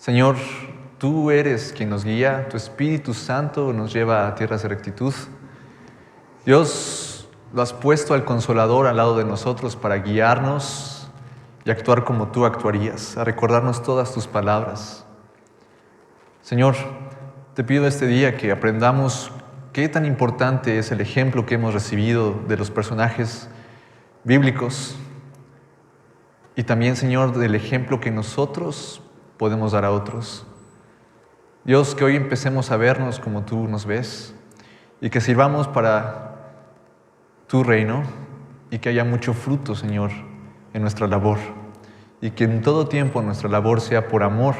Señor, tú eres quien nos guía, tu Espíritu Santo nos lleva a tierras de rectitud. Dios, lo has puesto al Consolador al lado de nosotros para guiarnos y actuar como tú actuarías, a recordarnos todas tus palabras. Señor, te pido este día que aprendamos qué tan importante es el ejemplo que hemos recibido de los personajes bíblicos y también, Señor, del ejemplo que nosotros podemos dar a otros. Dios, que hoy empecemos a vernos como tú nos ves y que sirvamos para tu reino y que haya mucho fruto, Señor, en nuestra labor y que en todo tiempo nuestra labor sea por amor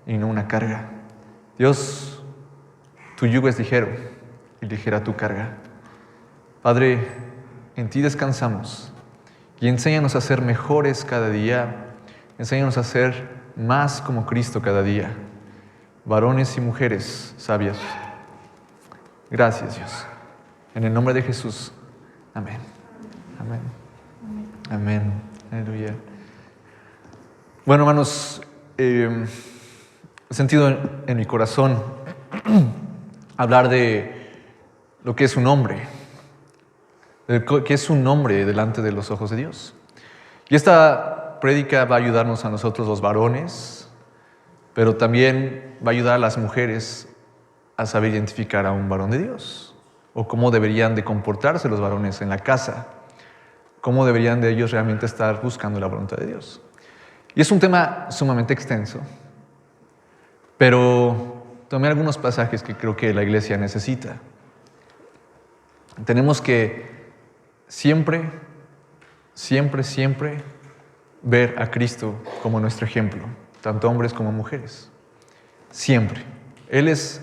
y no una carga. Dios, tu yugo es ligero y ligera tu carga. Padre, en ti descansamos y enséñanos a ser mejores cada día, enséñanos a ser más como Cristo cada día, varones y mujeres sabias. Gracias, Dios. En el nombre de Jesús. Amén. Amén. Amén. Aleluya. Bueno, hermanos, he sentido en mi corazón hablar de lo que es un hombre, de qué es un hombre delante de los ojos de Dios. Y esta prédica va a ayudarnos a nosotros los varones, pero también va a ayudar a las mujeres a saber identificar a un varón de Dios, o cómo deberían de comportarse los varones en la casa, cómo deberían de ellos realmente estar buscando la voluntad de Dios. Y es un tema sumamente extenso, pero tomé algunos pasajes que creo que la iglesia necesita. Tenemos que siempre ver a Cristo como nuestro ejemplo, tanto hombres como mujeres. Siempre. Él es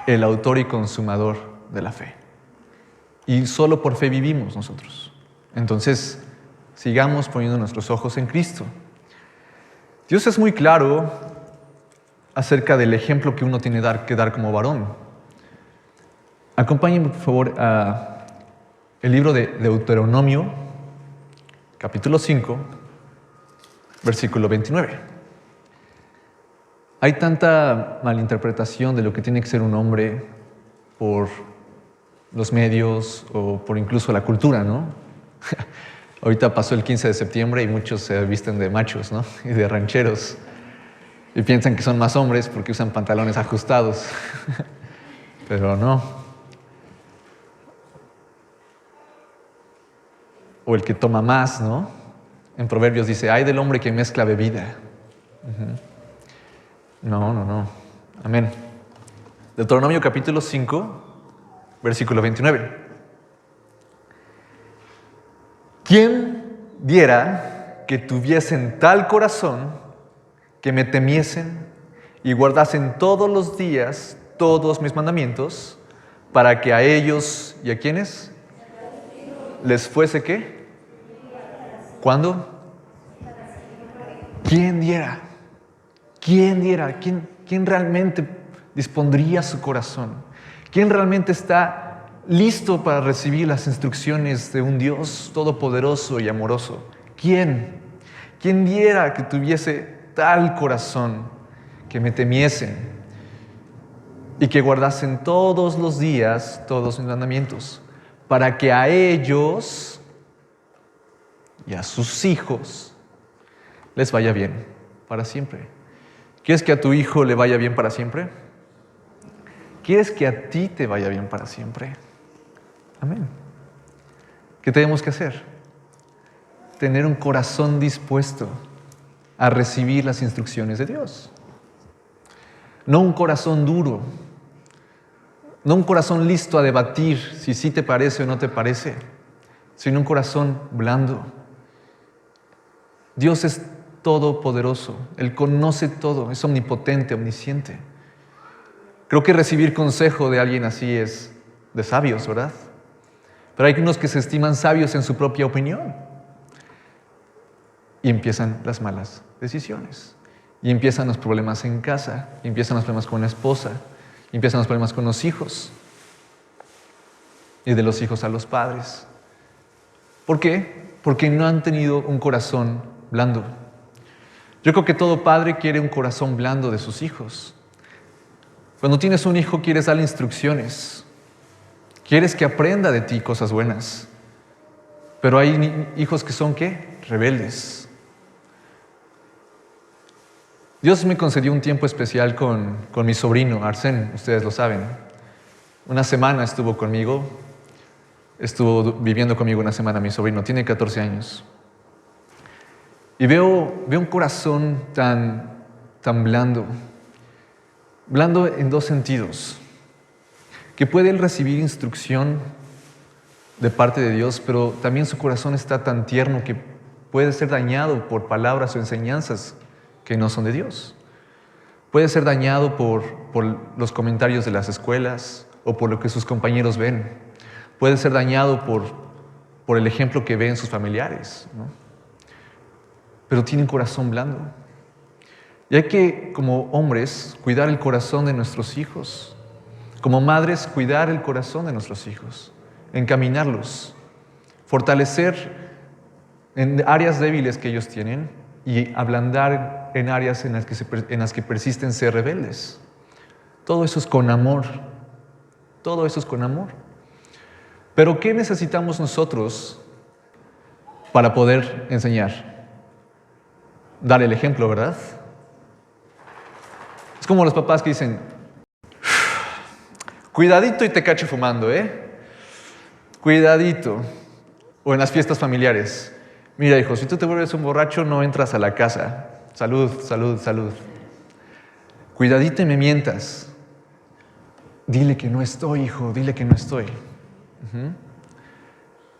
el autor y consumador de la fe. Y solo por fe vivimos nosotros. Entonces, sigamos poniendo nuestros ojos en Cristo. Dios es muy claro acerca del ejemplo que uno tiene que dar como varón. Acompáñenme, por favor, a el libro de Deuteronomio, capítulo 5, versículo 29. Hay tanta malinterpretación de lo que tiene que ser un hombre por los medios o por incluso la cultura, ¿no? Ahorita pasó el 15 de septiembre y muchos se visten de machos, ¿no? Y de rancheros. Y piensan que son más hombres porque usan pantalones ajustados. Pero no. O el que toma más, ¿no? En Proverbios dice, ay del hombre que mezcla bebida. No. Amén. Deuteronomio capítulo 5, versículo 29. ¿Quién diera que tuviesen tal corazón que me temiesen y guardasen todos los días todos mis mandamientos, para que a ellos y a quiénes les fuese ¿qué? ¿Cuándo? ¿Quién diera? ¿Quién diera? ¿Quién realmente dispondría su corazón? ¿Quién realmente está listo para recibir las instrucciones de un Dios todopoderoso y amoroso? ¿Quién? ¿Quién diera que tuviese tal corazón que me temiesen y que guardasen todos los días todos mis mandamientos, para que a ellos y a sus hijos les vaya bien para siempre? ¿Quieres que a tu hijo le vaya bien para siempre? ¿Quieres que a ti te vaya bien para siempre? Amén. ¿Qué tenemos que hacer? Tener un corazón dispuesto a recibir las instrucciones de Dios. No un corazón duro, no un corazón listo a debatir si sí te parece o no te parece, sino un corazón blando. Dios es todopoderoso, Él conoce todo, es omnipotente, omnisciente. Creo que recibir consejo de alguien así es de sabios, ¿verdad? Pero hay unos que se estiman sabios en su propia opinión y empiezan las malas decisiones, y empiezan los problemas en casa, y empiezan los problemas con la esposa, y empiezan los problemas con los hijos, y de los hijos a los padres. ¿Por qué? Porque no han tenido un corazón blando. Yo creo que todo padre quiere un corazón blando de sus hijos. Cuando tienes un hijo, quieres darle instrucciones. Quieres que aprenda de ti cosas buenas. Pero hay hijos que son, ¿qué? Rebeldes. Dios me concedió un tiempo especial con mi sobrino, Arsén, ustedes lo saben. Una semana estuvo conmigo. Estuvo viviendo conmigo una semana mi sobrino. Tiene 14 años. Y veo un corazón tan blando. Blando en dos sentidos. Que puede él recibir instrucción de parte de Dios, pero también su corazón está tan tierno que puede ser dañado por palabras o enseñanzas que no son de Dios. Puede ser dañado por los comentarios de las escuelas o por lo que sus compañeros ven. Puede ser dañado por el ejemplo que ve en sus familiares, ¿no? Pero tienen corazón blando. Y hay que, como hombres, cuidar el corazón de nuestros hijos. Como madres, cuidar el corazón de nuestros hijos. Encaminarlos. Fortalecer en áreas débiles que ellos tienen y ablandar en áreas en las que persisten ser rebeldes. Todo eso es con amor. Todo eso es con amor. Pero ¿qué necesitamos nosotros para poder enseñar? Dar el ejemplo, ¿verdad? Es como los papás que dicen, cuidadito y te cacho fumando, Cuidadito. O en las fiestas familiares. Mira, hijo, si tú te vuelves un borracho, no entras a la casa. Salud, salud, salud. Cuidadito y me mientas. Dile que no estoy, hijo, dile que no estoy.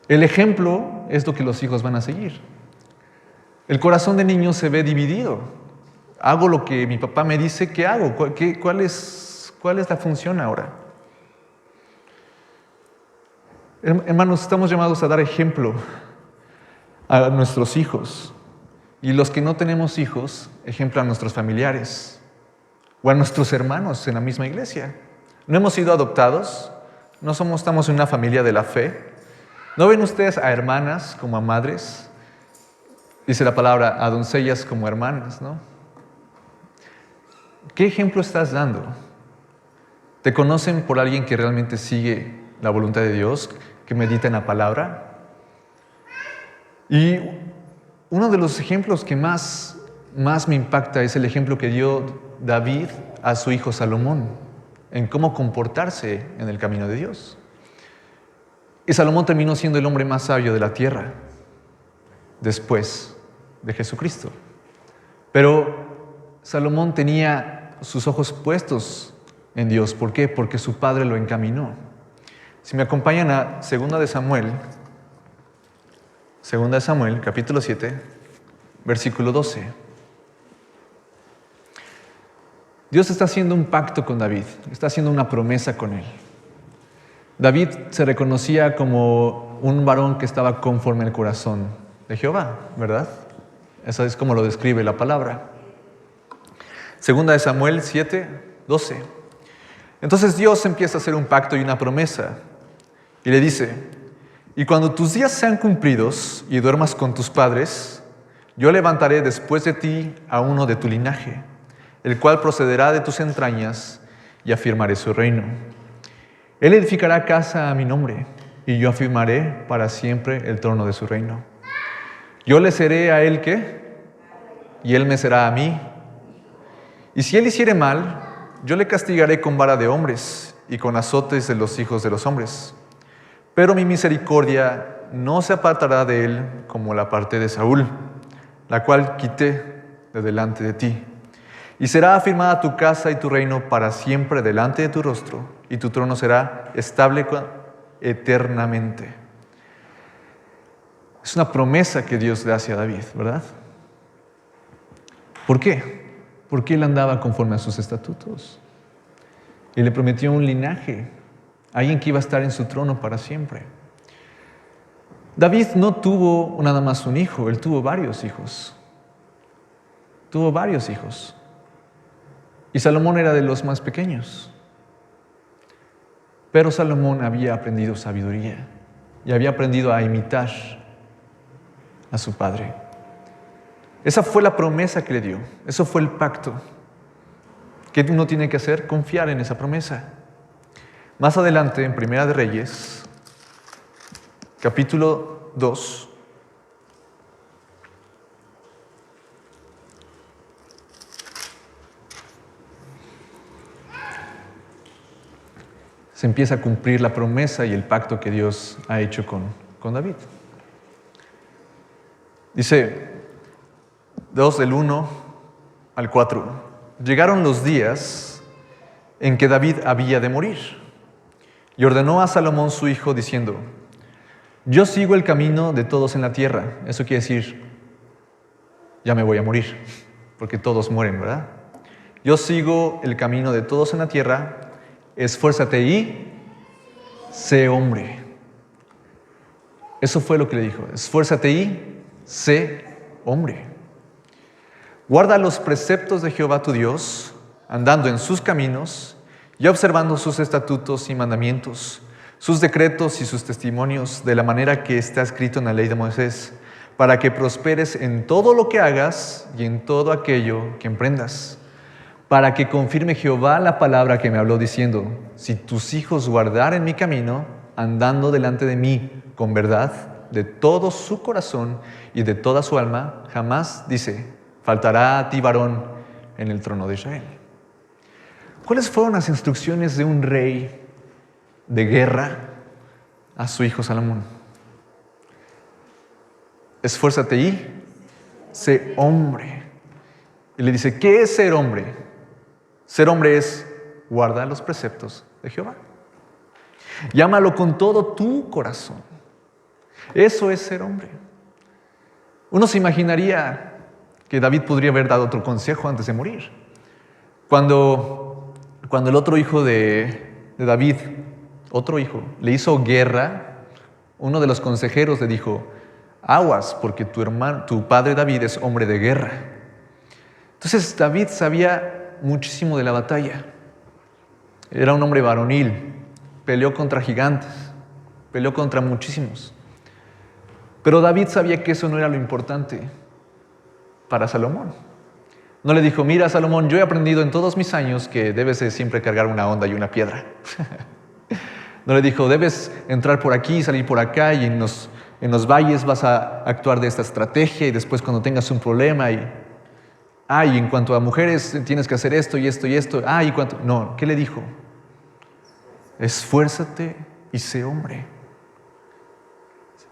El ejemplo es lo que los hijos van a seguir. El corazón de niño se ve dividido. Hago lo que mi papá me dice que hago. ¿Cuál es la función ahora? Hermanos, estamos llamados a dar ejemplo a nuestros hijos. Y los que no tenemos hijos, ejemplo a nuestros familiares o a nuestros hermanos en la misma iglesia. No hemos sido adoptados, no estamos en una familia de la fe. ¿No ven ustedes a hermanas como a madres? Dice la palabra, a doncellas como hermanas, ¿no? ¿Qué ejemplo estás dando? ¿Te conocen por alguien que realmente sigue la voluntad de Dios, que medita en la palabra? Y uno de los ejemplos que más me impacta es el ejemplo que dio David a su hijo Salomón, en cómo comportarse en el camino de Dios. Y Salomón terminó siendo el hombre más sabio de la tierra, después de Jesucristo. Pero Salomón tenía sus ojos puestos en Dios. ¿Por qué? Porque su padre lo encaminó. Si me acompañan a 2 Samuel, capítulo 7, versículo 12. Dios está haciendo un pacto con David, está haciendo una promesa con él. David se reconocía como un varón que estaba conforme al corazón de Jehová, ¿verdad? Eso es como lo describe la palabra. 2 Samuel 7, 12. Entonces Dios empieza a hacer un pacto y una promesa. Y le dice, y cuando tus días sean cumplidos y duermas con tus padres, yo levantaré después de ti a uno de tu linaje, el cual procederá de tus entrañas y afirmaré su reino. Él edificará casa a mi nombre y yo afirmaré para siempre el trono de su reino. Yo le seré a él, ¿qué? Y él me será a mí. Y si él hiciere mal, yo le castigaré con vara de hombres y con azotes de los hijos de los hombres. Pero mi misericordia no se apartará de él como la aparté de Saúl, la cual quité de delante de ti. Y será afirmada tu casa y tu reino para siempre delante de tu rostro, y tu trono será estable eternamente. Es una promesa que Dios le hace a David, ¿verdad? ¿Por qué? Porque él andaba conforme a sus estatutos. Y le prometió un linaje, alguien que iba a estar en su trono para siempre. David no tuvo nada más un hijo, él tuvo varios hijos. Tuvo varios hijos. Y Salomón era de los más pequeños. Pero Salomón había aprendido sabiduría y había aprendido a imitar a su padre. Esa fue la promesa que le dio. Eso fue el pacto. ¿Qué uno tiene que hacer? Confiar en esa promesa. Más adelante, en Primera de Reyes, capítulo 2, se empieza a cumplir la promesa y el pacto que Dios ha hecho con David. Dice 2 del 1 al 4. Llegaron los días en que David había de morir y ordenó a Salomón su hijo diciendo: yo sigo el camino de todos en la tierra. Eso quiere decir, ya me voy a morir, porque todos mueren, ¿verdad? Yo sigo el camino de todos en la tierra. Esfuérzate y sé hombre. Eso fue lo que le dijo. Esfuérzate y sé hombre. Guarda los preceptos de Jehová tu Dios, andando en sus caminos y observando sus estatutos y mandamientos, sus decretos y sus testimonios, de la manera que está escrito en la ley de Moisés, para que prosperes en todo lo que hagas y en todo aquello que emprendas. Para que confirme Jehová la palabra que me habló diciendo: si tus hijos guardaren mi camino, andando delante de mí con verdad, de todo su corazón y de toda su alma, jamás, dice, faltará a ti varón en el trono de Israel. ¿Cuáles fueron las instrucciones de un rey de guerra a su hijo Salomón? Esfuérzate y sé hombre. Y le dice, ¿qué es ser hombre? Ser hombre es guardar los preceptos de Jehová. Llámalo con todo tu corazón. Eso es ser hombre. Uno se imaginaría que David podría haber dado otro consejo antes de morir. Cuando el otro hijo de David, otro hijo, le hizo guerra, uno de los consejeros le dijo: aguas, porque tu padre David es hombre de guerra. Entonces David sabía muchísimo de la batalla. Era un hombre varonil, peleó contra gigantes, peleó contra muchísimos. Pero David sabía que eso no era lo importante para Salomón. No le dijo: mira, Salomón, yo he aprendido en todos mis años que debes de siempre cargar una honda y una piedra. No le dijo: debes entrar por aquí y salir por acá, y en los valles vas a actuar de esta estrategia, y después cuando tengas un problema y en cuanto a mujeres tienes que hacer esto y esto y esto. No, ¿qué le dijo? Esfuérzate y sé hombre.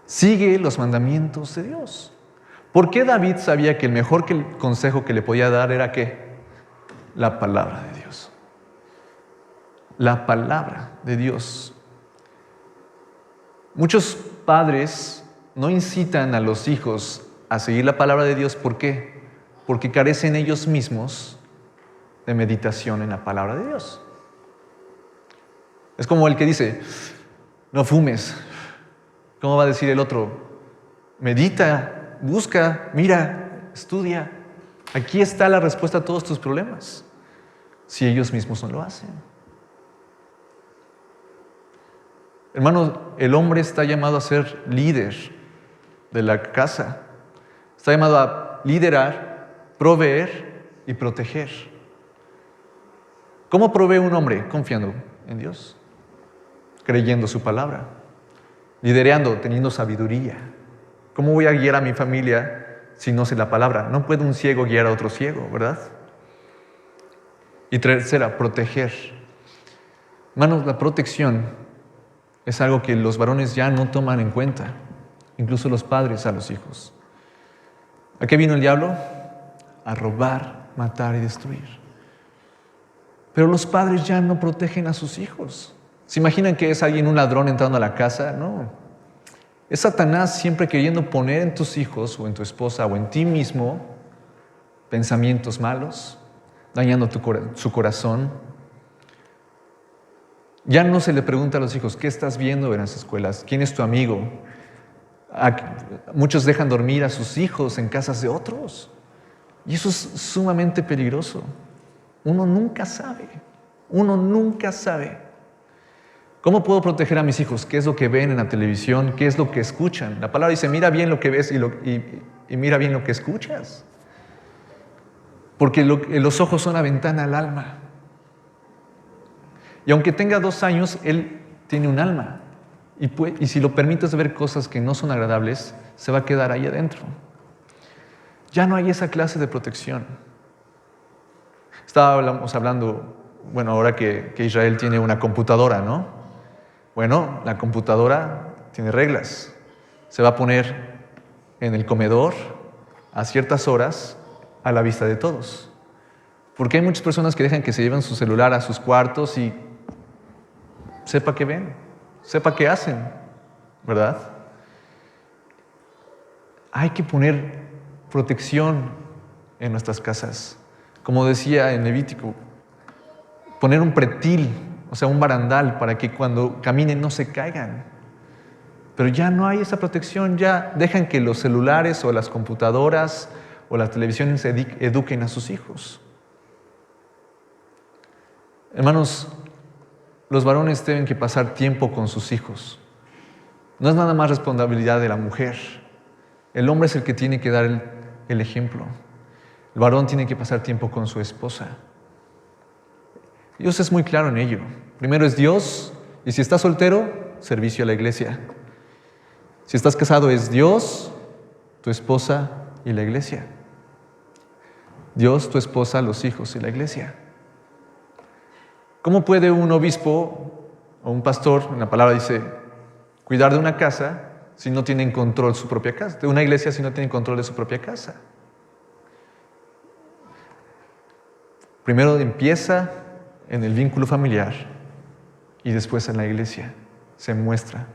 Sigue los mandamientos de Dios. ¿Por qué David sabía que el mejor consejo que le podía dar era qué? La palabra de Dios. La palabra de Dios. Muchos padres no incitan a los hijos a seguir la palabra de Dios. ¿Por qué? Porque carecen ellos mismos de meditación en la palabra de Dios. Es como el que dice: no fumes. ¿Cómo va a decir el otro? Medita, busca, mira, estudia. Aquí está la respuesta a todos tus problemas, si ellos mismos no lo hacen. Hermanos, el hombre está llamado a ser líder de la casa. Está llamado a liderar, proveer y proteger. ¿Cómo provee un hombre? Confiando en Dios, creyendo su palabra, liderando, teniendo sabiduría. ¿Cómo voy a guiar a mi familia si no sé la palabra? No puede un ciego guiar a otro ciego, ¿verdad? Y tercera, proteger. Hermanos, la protección es algo que los varones ya no toman en cuenta, incluso los padres a los hijos. ¿A qué vino el diablo? A robar, matar y destruir. Pero los padres ya no protegen a sus hijos. ¿Se imaginan que es alguien, un ladrón entrando a la casa? No. Es Satanás siempre queriendo poner en tus hijos o en tu esposa o en ti mismo pensamientos malos, dañando su corazón. Ya no se le pregunta a los hijos: ¿qué estás viendo en las escuelas? ¿Quién es tu amigo? Muchos dejan dormir a sus hijos en casas de otros. Y eso es sumamente peligroso. Uno nunca sabe. ¿Cómo puedo proteger a mis hijos? ¿Qué es lo que ven en la televisión? ¿Qué es lo que escuchan? La palabra dice: mira bien lo que ves y mira bien lo que escuchas. porque los ojos son la ventana al alma. Y aunque tenga 2 años, él tiene un alma. Y si lo permites ver cosas que no son agradables, se va a quedar ahí adentro. Ya no hay esa clase de protección. Estábamos hablando, bueno, ahora que Israel tiene una computadora, ¿no? Bueno, la computadora tiene reglas. Se va a poner en el comedor a ciertas horas a la vista de todos. Porque hay muchas personas que dejan que se lleven su celular a sus cuartos y sepa qué ven, sepa qué hacen, ¿verdad? Hay que poner protección en nuestras casas. Como decía en Levítico, poner un pretil, o sea, un barandal, para que cuando caminen no se caigan. Pero ya no hay esa protección, ya dejan que los celulares o las computadoras o las televisiones eduquen a sus hijos. Hermanos, los varones tienen que pasar tiempo con sus hijos. No es nada más responsabilidad de la mujer. El hombre es el que tiene que dar el ejemplo. El varón tiene que pasar tiempo con su esposa. Dios es muy claro en ello. Primero es Dios, y si estás soltero, servicio a la iglesia. Si estás casado, es Dios, tu esposa y la iglesia. Dios, tu esposa, los hijos y la iglesia. ¿Cómo puede un obispo o un pastor, en la palabra dice, cuidar de una casa si no tienen control de su propia casa? De una iglesia si no tienen control de su propia casa. Primero empieza en el vínculo familiar y después en la iglesia se muestra.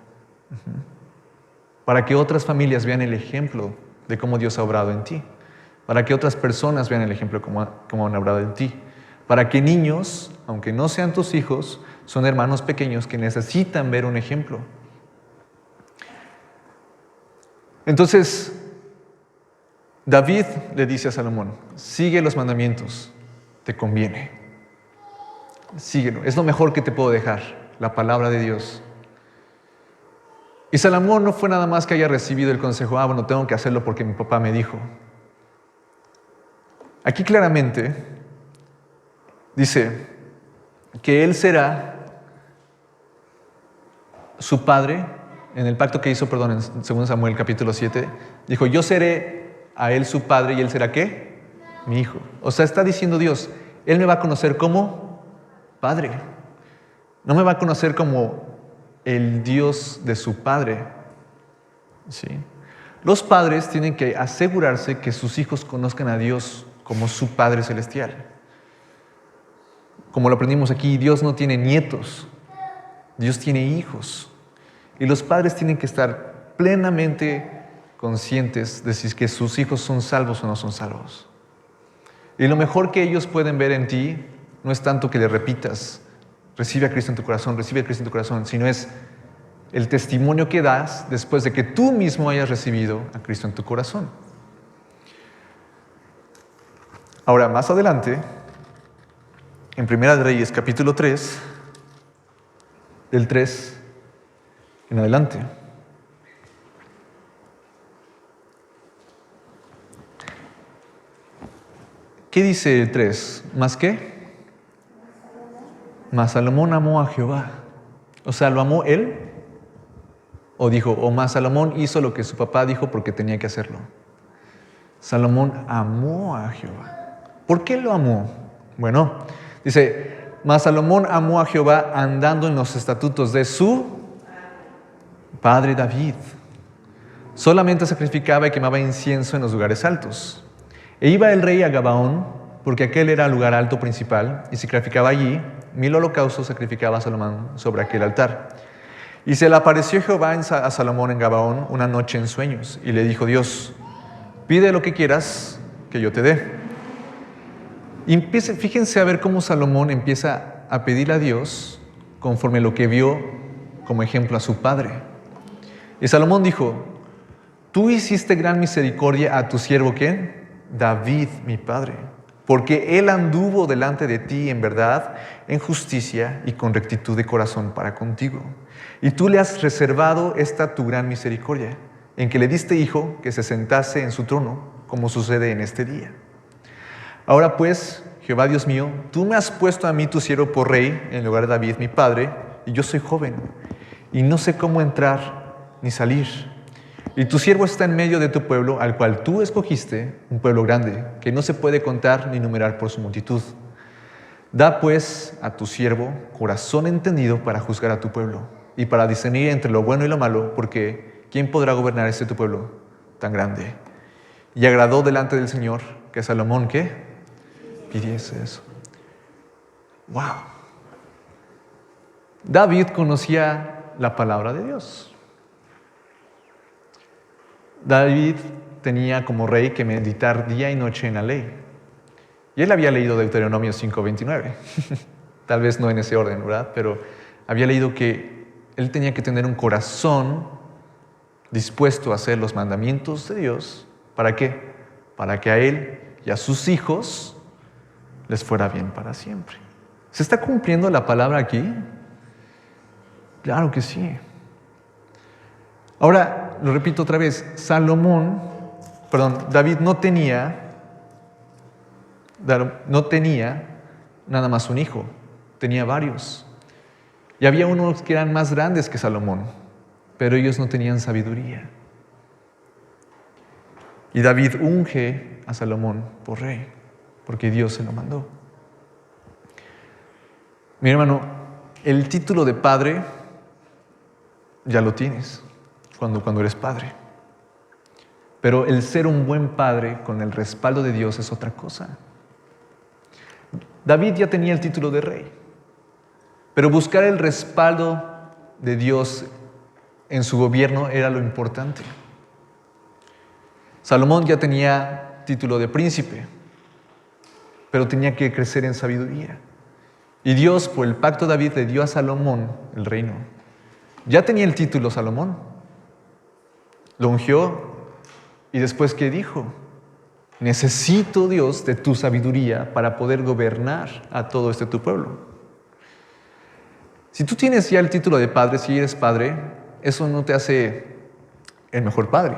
Para que otras familias vean el ejemplo de cómo Dios ha obrado en ti. Para que otras personas vean el ejemplo de cómo han obrado en ti. Para que niños, aunque no sean tus hijos, son hermanos pequeños que necesitan ver un ejemplo. Entonces, David le dice a Salomón, sigue los mandamientos, te conviene. Síguelo, es lo mejor que te puedo dejar, la palabra de Dios. Y Salomón no fue nada más que haya recibido el consejo, bueno, tengo que hacerlo porque mi papá me dijo. Aquí claramente dice que él será su padre, en el pacto que hizo, en 2 Samuel capítulo 7, dijo, yo seré a él su padre y él será ¿qué? Mi hijo. O sea, está diciendo Dios, él me va a conocer como padre. No me va a conocer como el Dios de su padre. ¿Sí? Los padres tienen que asegurarse que sus hijos conozcan a Dios como su Padre Celestial. Como lo aprendimos aquí, Dios no tiene nietos, Dios tiene hijos. Y los padres tienen que estar plenamente conscientes de si es que sus hijos son salvos o no son salvos. Y lo mejor que ellos pueden ver en ti no es tanto que le repitas, recibe a Cristo en tu corazón, recibe a Cristo en tu corazón, sino es el testimonio que das después de que tú mismo hayas recibido a Cristo en tu corazón. Ahora, más adelante, en Primera de Reyes, capítulo 3, del 3 en adelante. ¿Qué dice el 3? ¿Más qué? Mas Salomón amó a Jehová. O sea, ¿lo amó él? O dijo, más Salomón hizo lo que su papá dijo porque tenía que hacerlo. Salomón amó a Jehová. ¿Por qué lo amó? Bueno, dice, mas Salomón amó a Jehová andando en los estatutos de su padre David. Solamente sacrificaba y quemaba incienso en los lugares altos. E iba el rey a Gabaón, porque aquel era el lugar alto principal, y sacrificaba allí 1000 holocaustos, sacrificaba a Salomón sobre aquel altar. Y se le apareció Jehová a Salomón en Gabaón una noche en sueños, y le dijo Dios, pide lo que quieras que yo te dé. Y fíjense a ver cómo Salomón empieza a pedirle a Dios conforme lo que vio como ejemplo a su padre. Y Salomón dijo, tú hiciste gran misericordia a tu siervo, ¿quién? David, mi padre, porque él anduvo delante de ti en verdad, en justicia y con rectitud de corazón para contigo. Y tú le has reservado esta tu gran misericordia, en que le diste hijo que se sentase en su trono, como sucede en este día. Ahora pues, Jehová Dios mío, tú me has puesto a mí tu siervo por rey en lugar de David mi padre, y yo soy joven, y no sé cómo entrar ni salir. Y tu siervo está en medio de tu pueblo, al cual tú escogiste, un pueblo grande, que no se puede contar ni numerar por su multitud. Da pues a tu siervo corazón entendido para juzgar a tu pueblo, y para discernir entre lo bueno y lo malo, porque ¿quién podrá gobernar tu pueblo tan grande? Y agradó delante del Señor que Salomón, ¿qué? Pidiese eso. ¡Wow! David conocía la palabra de Dios. David tenía como rey que meditar día y noche en la ley. Y él había leído Deuteronomio 5:29. Tal vez no en ese orden, ¿verdad? Pero había leído que él tenía que tener un corazón dispuesto a hacer los mandamientos de Dios. ¿Para qué? Para que a él y a sus hijos les fuera bien para siempre. ¿Se está cumpliendo la palabra aquí? Claro que sí. Ahora, lo repito otra vez, David no tenía nada más un hijo, tenía varios. Y había unos que eran más grandes que Salomón, pero ellos no tenían sabiduría. Y David unge a Salomón por rey, porque Dios se lo mandó. Mi hermano, el título de padre ya lo tienes cuando eres padre. Pero el ser un buen padre con el respaldo de Dios es otra cosa. David ya tenía el título de rey, pero buscar el respaldo de Dios en su gobierno era lo importante. Salomón ya tenía título de príncipe, pero tenía que crecer en sabiduría. Y Dios, por el pacto de David, le dio a Salomón el reino. Ya tenía el título Salomón. Lo ungió y después, ¿qué dijo? Necesito, Dios, de tu sabiduría para poder gobernar a todo tu pueblo. Si tú tienes ya el título de padre, si eres padre, eso no te hace el mejor padre.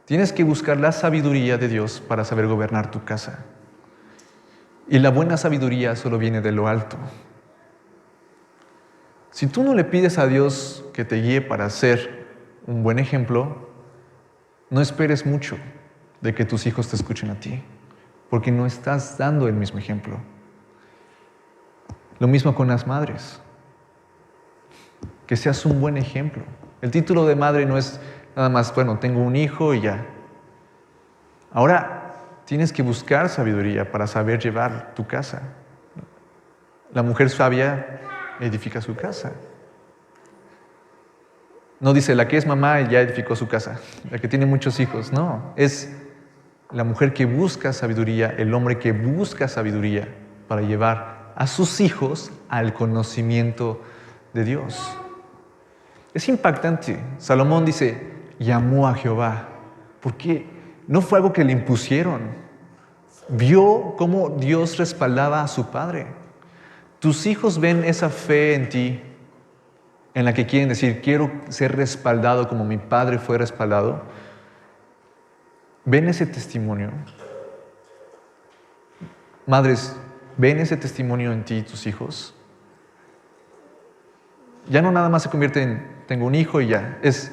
Tienes que buscar la sabiduría de Dios para saber gobernar tu casa. Y la buena sabiduría solo viene de lo alto. Si tú no le pides a Dios que te guíe para ser un buen ejemplo, no esperes mucho de que tus hijos te escuchen a ti, porque no estás dando el mismo ejemplo. Lo mismo con las madres. Que seas un buen ejemplo. El título de madre no es nada más, tengo un hijo y ya. Ahora tienes que buscar sabiduría para saber llevar tu casa. La mujer sabia edifica su casa. No dice la que es mamá y ya edificó su casa, la que tiene muchos hijos. No, es la mujer que busca sabiduría, el hombre que busca sabiduría para llevar a sus hijos al conocimiento de Dios. Es impactante. Salomón dice, llamó a Jehová, porque no fue algo que le impusieron. Vio cómo Dios respaldaba a su padre. Tus hijos ven esa fe en ti, en la que quieren decir, quiero ser respaldado como mi padre fue respaldado. ¿Ven ese testimonio? Madres, ¿ven ese testimonio en ti y tus hijos? Ya no nada más se convierte en, tengo un hijo y ya, es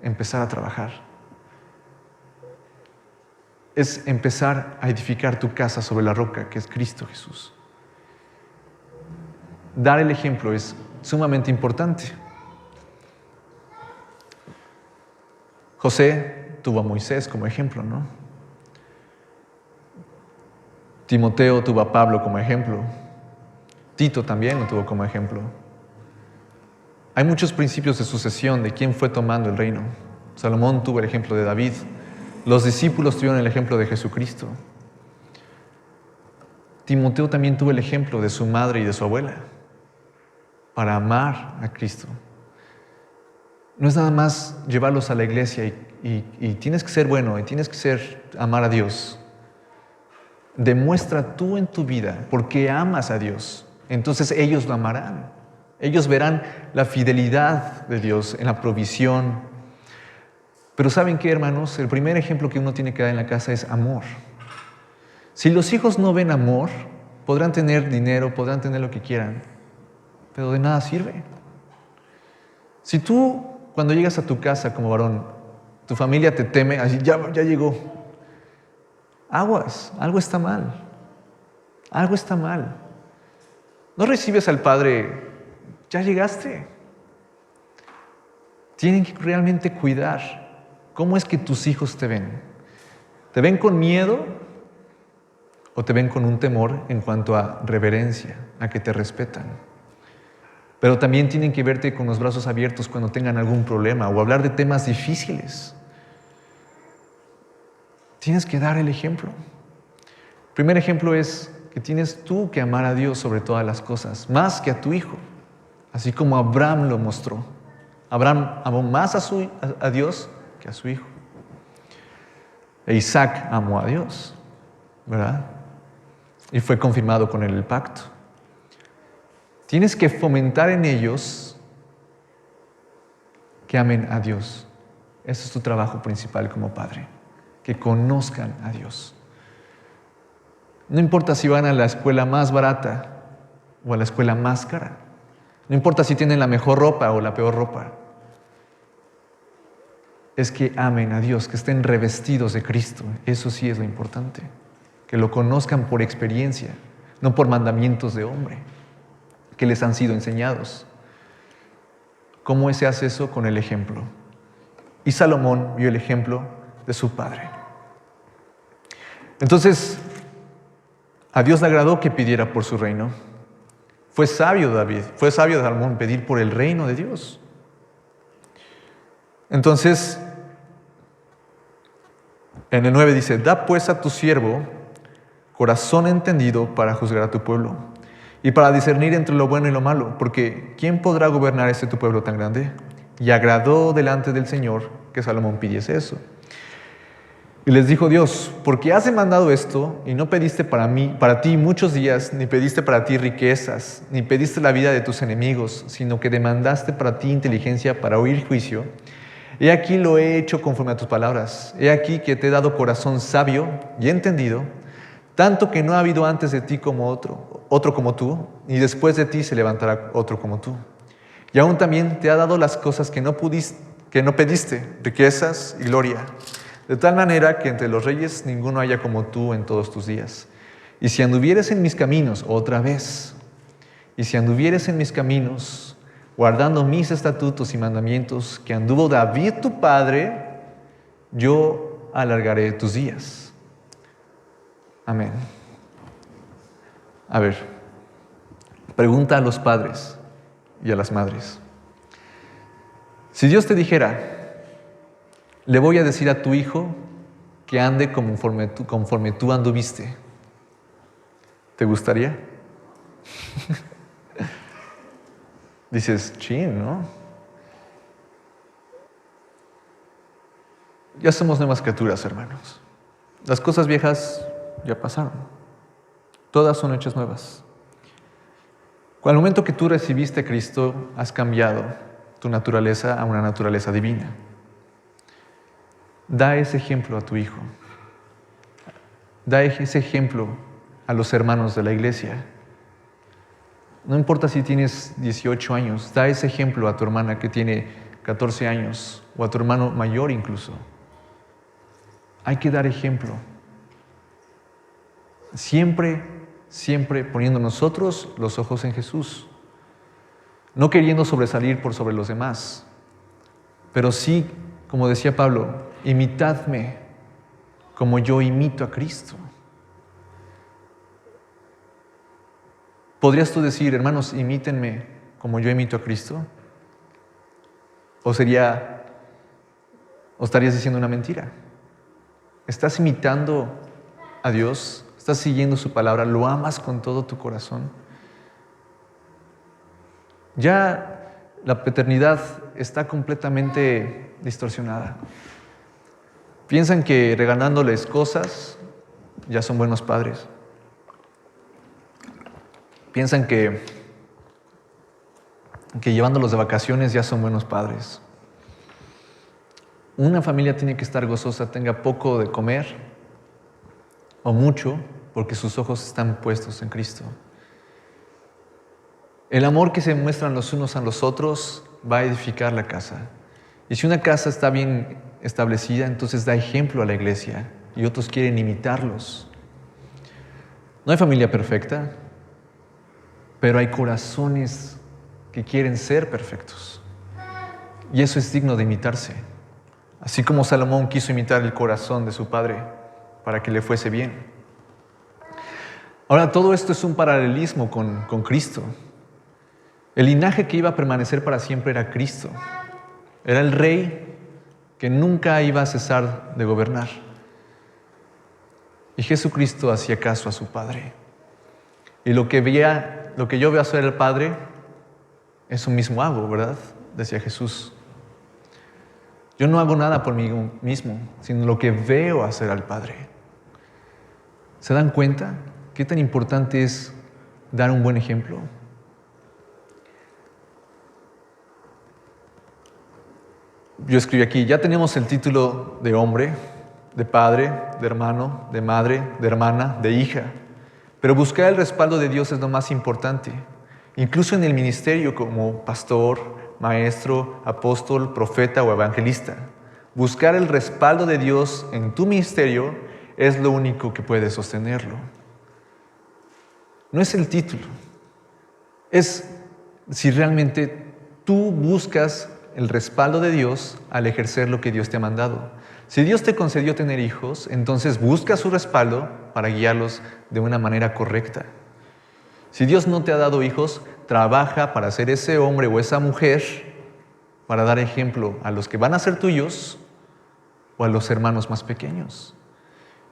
empezar a trabajar. Es empezar a edificar tu casa sobre la roca, que es Cristo Jesús. Dar el ejemplo es sumamente importante. José tuvo a Moisés como ejemplo, ¿no? Timoteo tuvo a Pablo como ejemplo. Tito también lo tuvo como ejemplo. Hay muchos principios de sucesión de quién fue tomando el reino. Salomón tuvo el ejemplo de David. Los discípulos tuvieron el ejemplo de Jesucristo. Timoteo también tuvo el ejemplo de su madre y de su abuela para amar a Cristo. No es nada más llevarlos a la iglesia y tienes que ser bueno y tienes que amar a Dios. Demuestra tú en tu vida por qué amas a Dios. Entonces ellos lo amarán. Ellos verán la fidelidad de Dios en la provisión. Pero ¿saben qué, hermanos? El primer ejemplo que uno tiene que dar en la casa es amor. Si los hijos no ven amor, podrán tener dinero, podrán tener lo que quieran, pero de nada sirve. Si tú, cuando llegas a tu casa como varón, tu familia te teme, así, ya llegó. Aguas, algo está mal. Algo está mal. No recibes al Padre, ya llegaste. Tienen que realmente cuidar. ¿Cómo es que tus hijos te ven? ¿Te ven con miedo o te ven con un temor en cuanto a reverencia, a que te respetan? Pero también tienen que verte con los brazos abiertos cuando tengan algún problema o hablar de temas difíciles. Tienes que dar el ejemplo. El primer ejemplo es que tienes tú que amar a Dios sobre todas las cosas, más que a tu hijo, así como Abraham lo mostró. Abraham amó más a Dios que a su hijo. E Isaac amó a Dios, ¿verdad? Y fue confirmado con él el pacto. Tienes que fomentar en ellos que amen a Dios. Ese es tu trabajo principal como padre, que conozcan a Dios. No importa si van a la escuela más barata o a la escuela más cara. No importa si tienen la mejor ropa o la peor ropa. Es que amen a Dios, que estén revestidos de Cristo. Eso sí es lo importante. Que lo conozcan por experiencia, no por mandamientos de hombre que les han sido enseñados. ¿Cómo se hace eso? Con el ejemplo. Y Salomón vio el ejemplo de su padre. Entonces, a Dios le agradó que pidiera por su reino. Fue sabio Salomón pedir por el reino de Dios. Entonces, en el 9 dice: da pues a tu siervo corazón entendido para juzgar a tu pueblo y para discernir entre lo bueno y lo malo, porque ¿quién podrá gobernar tu pueblo tan grande? Y agradó delante del Señor que Salomón pidiese eso. Y les dijo Dios: porque has demandado esto y no pediste para ti muchos días, ni pediste para ti riquezas, ni pediste la vida de tus enemigos, sino que demandaste para ti inteligencia para oír juicio. He aquí lo he hecho conforme a tus palabras. He aquí que te he dado corazón sabio y entendido, tanto que no ha habido antes de ti como otro como tú, y después de ti se levantará otro como tú. Y aún también te ha dado las cosas que no pediste, riquezas y gloria, de tal manera que entre los reyes ninguno haya como tú en todos tus días. Y si anduvieres en mis caminos, otra vez, y si anduvieres en mis caminos, guardando mis estatutos y mandamientos que anduvo David tu padre, yo alargaré tus días. Amén. A ver, pregunta a los padres y a las madres. Si Dios te dijera: le voy a decir a tu hijo que ande conforme tú anduviste, ¿te gustaría? Dices, chin, ¿no? Ya somos nuevas criaturas, hermanos. Las cosas viejas ya pasaron. Todas son hechas nuevas. Al momento que tú recibiste a Cristo, has cambiado tu naturaleza a una naturaleza divina. Da ese ejemplo a tu hijo. Da ese ejemplo a los hermanos de la iglesia. No importa si tienes 18 años, da ese ejemplo a tu hermana que tiene 14 años o a tu hermano mayor incluso. Hay que dar ejemplo. Siempre poniendo nosotros los ojos en Jesús. No queriendo sobresalir por sobre los demás, pero sí, como decía Pablo, imitadme como yo imito a Cristo. ¿Podrías tú decir, hermanos, imítenme como yo imito a Cristo? ¿O estarías diciendo una mentira? ¿Estás imitando a Dios? ¿Estás siguiendo su palabra? ¿Lo amas con todo tu corazón? Ya la paternidad está completamente distorsionada. Piensan que regalándoles cosas ya son buenos padres. Piensan que llevándolos de vacaciones ya son buenos padres. Una familia tiene que estar gozosa, tenga poco de comer o mucho, porque sus ojos están puestos en Cristo. El amor que se muestran los unos a los otros va a edificar la casa. Y si una casa está bien establecida, entonces da ejemplo a la iglesia y otros quieren imitarlos. No hay familia perfecta, pero hay corazones que quieren ser perfectos. Y eso es digno de imitarse. Así como Salomón quiso imitar el corazón de su padre para que le fuese bien. Ahora, todo esto es un paralelismo con Cristo. El linaje que iba a permanecer para siempre era Cristo. Era el rey que nunca iba a cesar de gobernar. Y Jesucristo hacía caso a su Padre. Y lo que yo veo hacer el Padre, eso mismo hago, ¿verdad? Decía Jesús. Yo no hago nada por mí mismo, sino lo que veo hacer al Padre. ¿Se dan cuenta qué tan importante es dar un buen ejemplo? Yo escribí aquí, ya tenemos el título de hombre, de padre, de hermano, de madre, de hermana, de hija. Pero buscar el respaldo de Dios es lo más importante. Incluso en el ministerio como pastor, maestro, apóstol, profeta o evangelista. Buscar el respaldo de Dios en tu ministerio es lo único que puede sostenerlo. No es el título. Es si realmente tú buscas el respaldo de Dios al ejercer lo que Dios te ha mandado. Si Dios te concedió tener hijos, entonces busca su respaldo para guiarlos de una manera correcta. Si Dios no te ha dado hijos, trabaja para ser ese hombre o esa mujer para dar ejemplo a los que van a ser tuyos o a los hermanos más pequeños.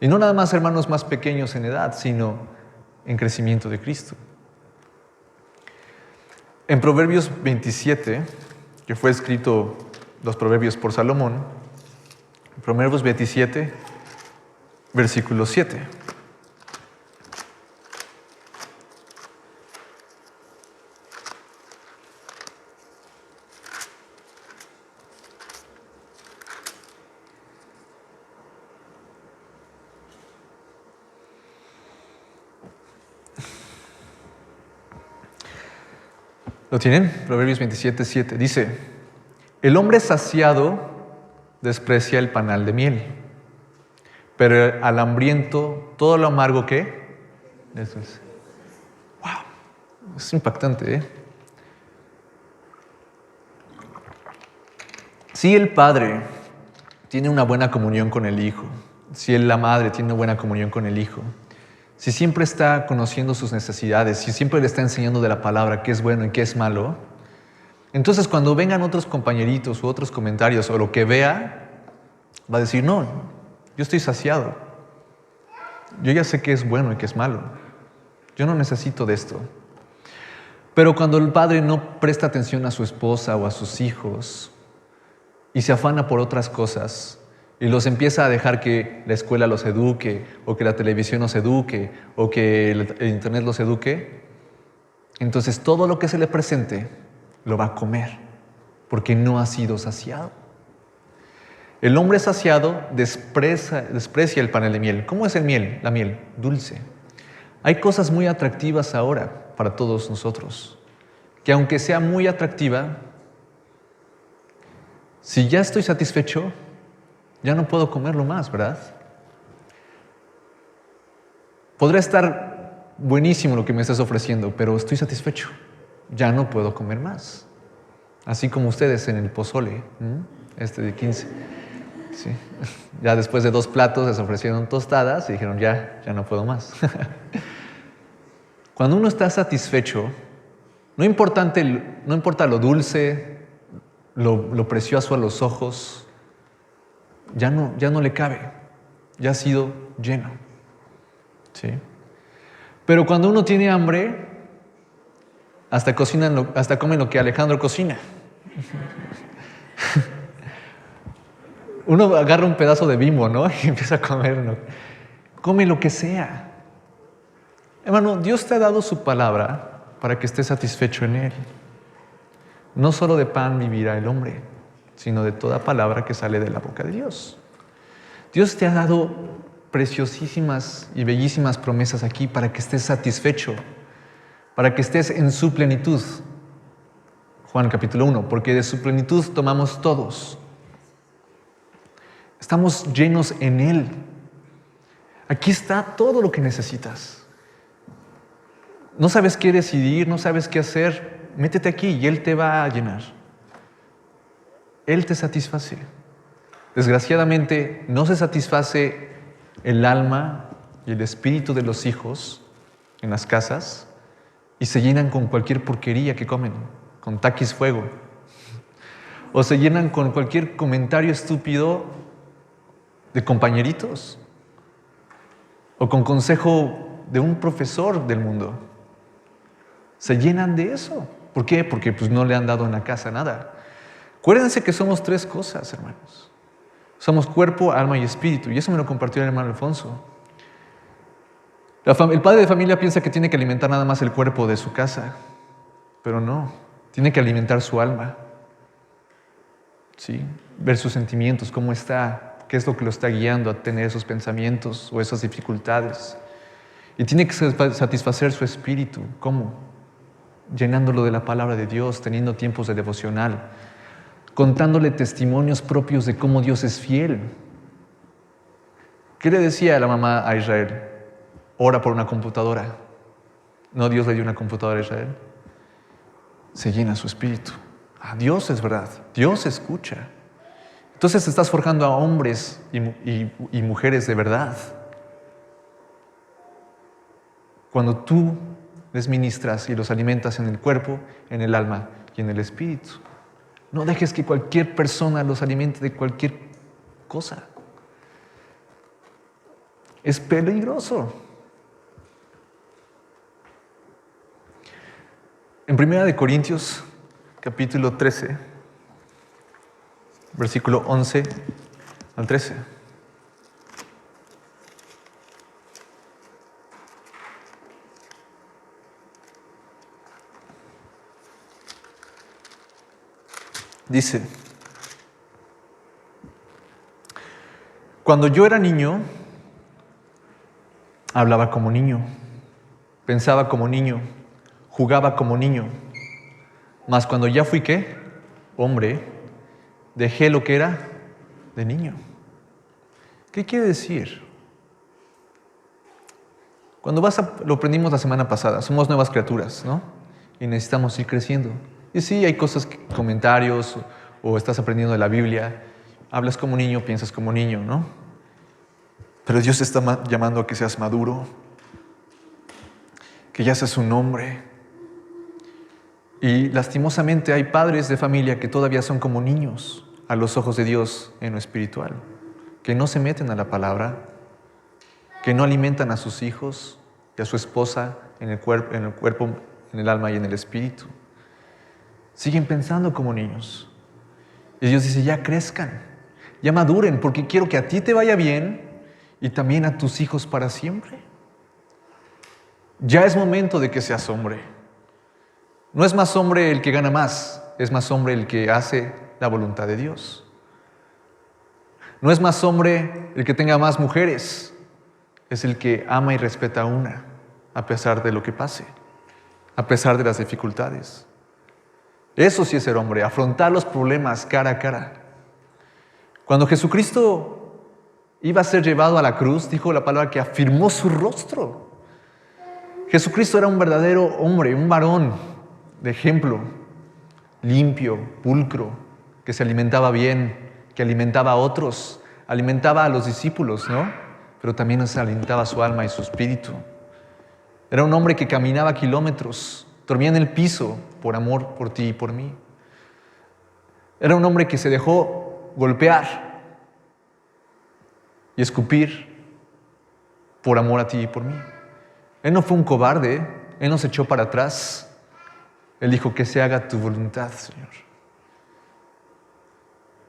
Y no nada más hermanos más pequeños en edad, sino en crecimiento de Cristo. En Proverbios 27, que fue escrito los Proverbios por Salomón, Proverbios 27, versículo 7. ¿Lo tienen? Proverbios 27, 7. Dice, el hombre saciado desprecia el panal de miel, pero al hambriento todo lo amargo ¿qué? Eso es. ¡Wow! Es impactante, ¿eh? Si el padre tiene una buena comunión con el hijo, si la madre tiene una buena comunión con el hijo, si siempre está conociendo sus necesidades, si siempre le está enseñando de la palabra qué es bueno y qué es malo, entonces cuando vengan otros compañeritos u otros comentarios o lo que vea, va a decir, no, yo estoy saciado. Yo ya sé qué es bueno y qué es malo. Yo no necesito de esto. Pero cuando el padre no presta atención a su esposa o a sus hijos y se afana por otras cosas, y los empieza a dejar que la escuela los eduque, o que la televisión los eduque, o que el internet los eduque, entonces todo lo que se le presente lo va a comer, porque no ha sido saciado. El hombre saciado desprecia el panal de miel. ¿Cómo es el miel? La miel, dulce. Hay cosas muy atractivas ahora para todos nosotros, que aunque sea muy atractiva, si ya estoy satisfecho, ya no puedo comerlo más, ¿verdad? Podrá estar buenísimo lo que me estás ofreciendo, pero estoy satisfecho. Ya no puedo comer más. Así como ustedes en el pozole, de 15. Sí. Ya después de 2 platos les ofrecieron tostadas y dijeron, ya no puedo más. Cuando uno está satisfecho, no importa lo dulce, lo precioso a los ojos, ya no le cabe, ya ha sido lleno. ¿Sí? Pero cuando uno tiene hambre, hasta comen lo que Alejandro cocina. Uno agarra un pedazo de Bimbo, ¿no? Y empieza a comer, ¿no? Come lo que sea. Hermano, Dios te ha dado su palabra para que estés satisfecho en Él. No solo de pan vivirá el hombre, sino de toda palabra que sale de la boca de Dios. Dios te ha dado preciosísimas y bellísimas promesas aquí para que estés satisfecho, para que estés en su plenitud. Juan capítulo 1, porque de su plenitud tomamos todos. Estamos llenos en Él. Aquí está todo lo que necesitas. No sabes qué decidir, no sabes qué hacer, métete aquí y Él te va a llenar. Él te satisface. Desgraciadamente, no se satisface el alma y el espíritu de los hijos en las casas y se llenan con cualquier porquería que comen, con taquis fuego. O se llenan con cualquier comentario estúpido de compañeritos. O con consejo de un profesor del mundo. Se llenan de eso. ¿Por qué? Porque pues, no le han dado en la casa nada. Acuérdense que somos tres cosas, hermanos. Somos cuerpo, alma y espíritu. Y eso me lo compartió el hermano Alfonso. El padre de familia piensa que tiene que alimentar nada más el cuerpo de su casa. Pero no. Tiene que alimentar su alma. ¿Sí? Ver sus sentimientos, cómo está, qué es lo que lo está guiando a tener esos pensamientos o esas dificultades. Y tiene que satisfacer su espíritu. ¿Cómo? Llenándolo de la palabra de Dios, teniendo tiempos de devocional, contándole testimonios propios de cómo Dios es fiel. ¿Qué le decía la mamá a Israel? Ora por una computadora. ¿No Dios le dio una computadora a Israel? Se llena su espíritu. Dios es verdad, Dios escucha. Entonces estás forjando a hombres y mujeres de verdad. Cuando tú les ministras y los alimentas en el cuerpo, en el alma y en el espíritu. No dejes que cualquier persona los alimente de cualquier cosa. Es peligroso. En 1 Corintios, capítulo 13, versículo 11 al 13. Dice: cuando yo era niño, hablaba como niño, pensaba como niño, jugaba como niño. Mas cuando ya fui, ¿qué? Hombre, dejé lo que era de niño. ¿Qué quiere decir? Lo aprendimos la semana pasada, somos nuevas criaturas, ¿no? Y necesitamos ir creciendo. Y sí, hay cosas, comentarios, o estás aprendiendo de la Biblia, hablas como niño, piensas como niño, ¿no? Pero Dios te está llamando a que seas maduro, que ya seas un hombre. Y lastimosamente hay padres de familia que todavía son como niños a los ojos de Dios en lo espiritual, que no se meten a la palabra, que no alimentan a sus hijos y a su esposa en el cuerpo, en el alma y en el espíritu. Siguen pensando como niños. Y Dios dice: ya crezcan, ya maduren, porque quiero que a ti te vaya bien y también a tus hijos para siempre. Ya es momento de que seas hombre. No es más hombre el que gana más, es más hombre el que hace la voluntad de Dios. No es más hombre el que tenga más mujeres, es el que ama y respeta a una, a pesar de lo que pase, a pesar de las dificultades. Eso sí es ser hombre, afrontar los problemas cara a cara. Cuando Jesucristo iba a ser llevado a la cruz, dijo la palabra que afirmó su rostro. Jesucristo era un verdadero hombre, un varón de ejemplo, limpio, pulcro, que se alimentaba bien, que alimentaba a otros, alimentaba a los discípulos, ¿no? Pero también nos alimentaba su alma y su espíritu. Era un hombre que caminaba kilómetros, dormía en el piso por amor por ti y por mí. Era un hombre que se dejó golpear y escupir por amor a ti y por mí. Él no fue un cobarde, Él no se echó para atrás. Él dijo: que se haga tu voluntad, Señor.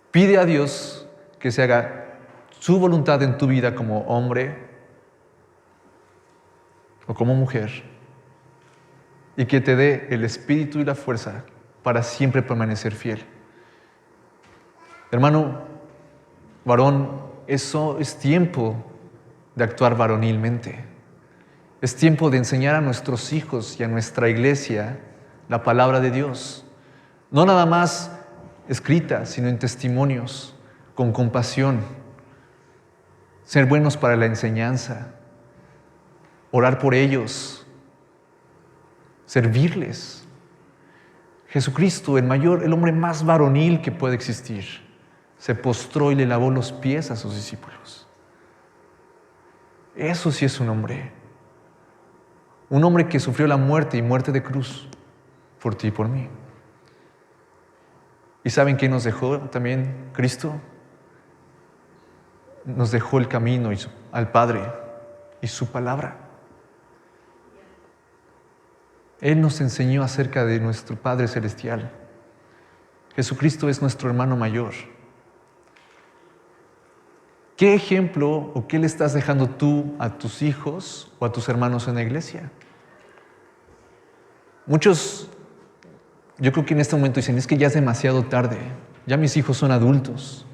Pide a Dios que se haga su voluntad en tu vida como hombre o como mujer, y que te dé el espíritu y la fuerza para siempre permanecer fiel. Hermano, varón, eso es tiempo de actuar varonilmente. Es tiempo de enseñar a nuestros hijos y a nuestra iglesia la palabra de Dios. No nada más escrita, sino en testimonios, con compasión. Ser buenos para la enseñanza, orar por ellos, servirles. Jesucristo, el hombre más varonil que puede existir, se postró y le lavó los pies a sus discípulos. Eso sí es un hombre que sufrió la muerte y muerte de cruz por ti y por mí. ¿Y saben qué nos dejó también Cristo? Nos dejó el camino al Padre y su palabra. Él nos enseñó acerca de nuestro Padre Celestial. Jesucristo es nuestro hermano mayor. ¿Qué ejemplo o qué le estás dejando tú a tus hijos o a tus hermanos en la iglesia? Muchos, yo creo que en este momento dicen, es que ya es demasiado tarde, ya mis hijos son adultos.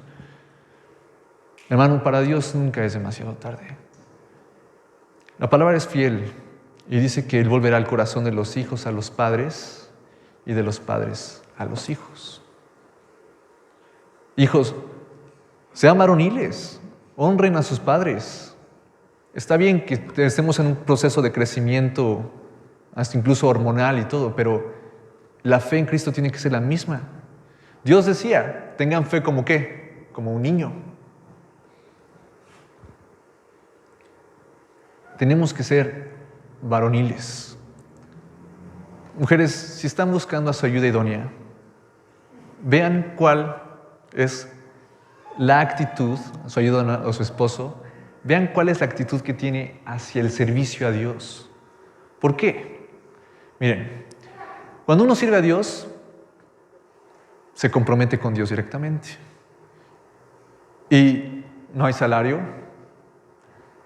Hermano, para Dios nunca es demasiado tarde. La palabra es fiel y dice que Él volverá al corazón de los hijos a los padres y de los padres a los hijos. Hijos, sean varoniles, honren a sus padres. Está bien que estemos en un proceso de crecimiento, hasta incluso hormonal y todo, pero la fe en Cristo tiene que ser la misma. Dios decía, tengan fe como ¿qué? Como un niño. Tenemos que ser varoniles. Mujeres, si están buscando a su ayuda idónea, vean cuál es la actitud, a su ayuda a su esposo, vean cuál es la actitud que tiene hacia el servicio a Dios. ¿Por qué? Miren, cuando uno sirve a Dios, se compromete con Dios directamente. Y no hay salario,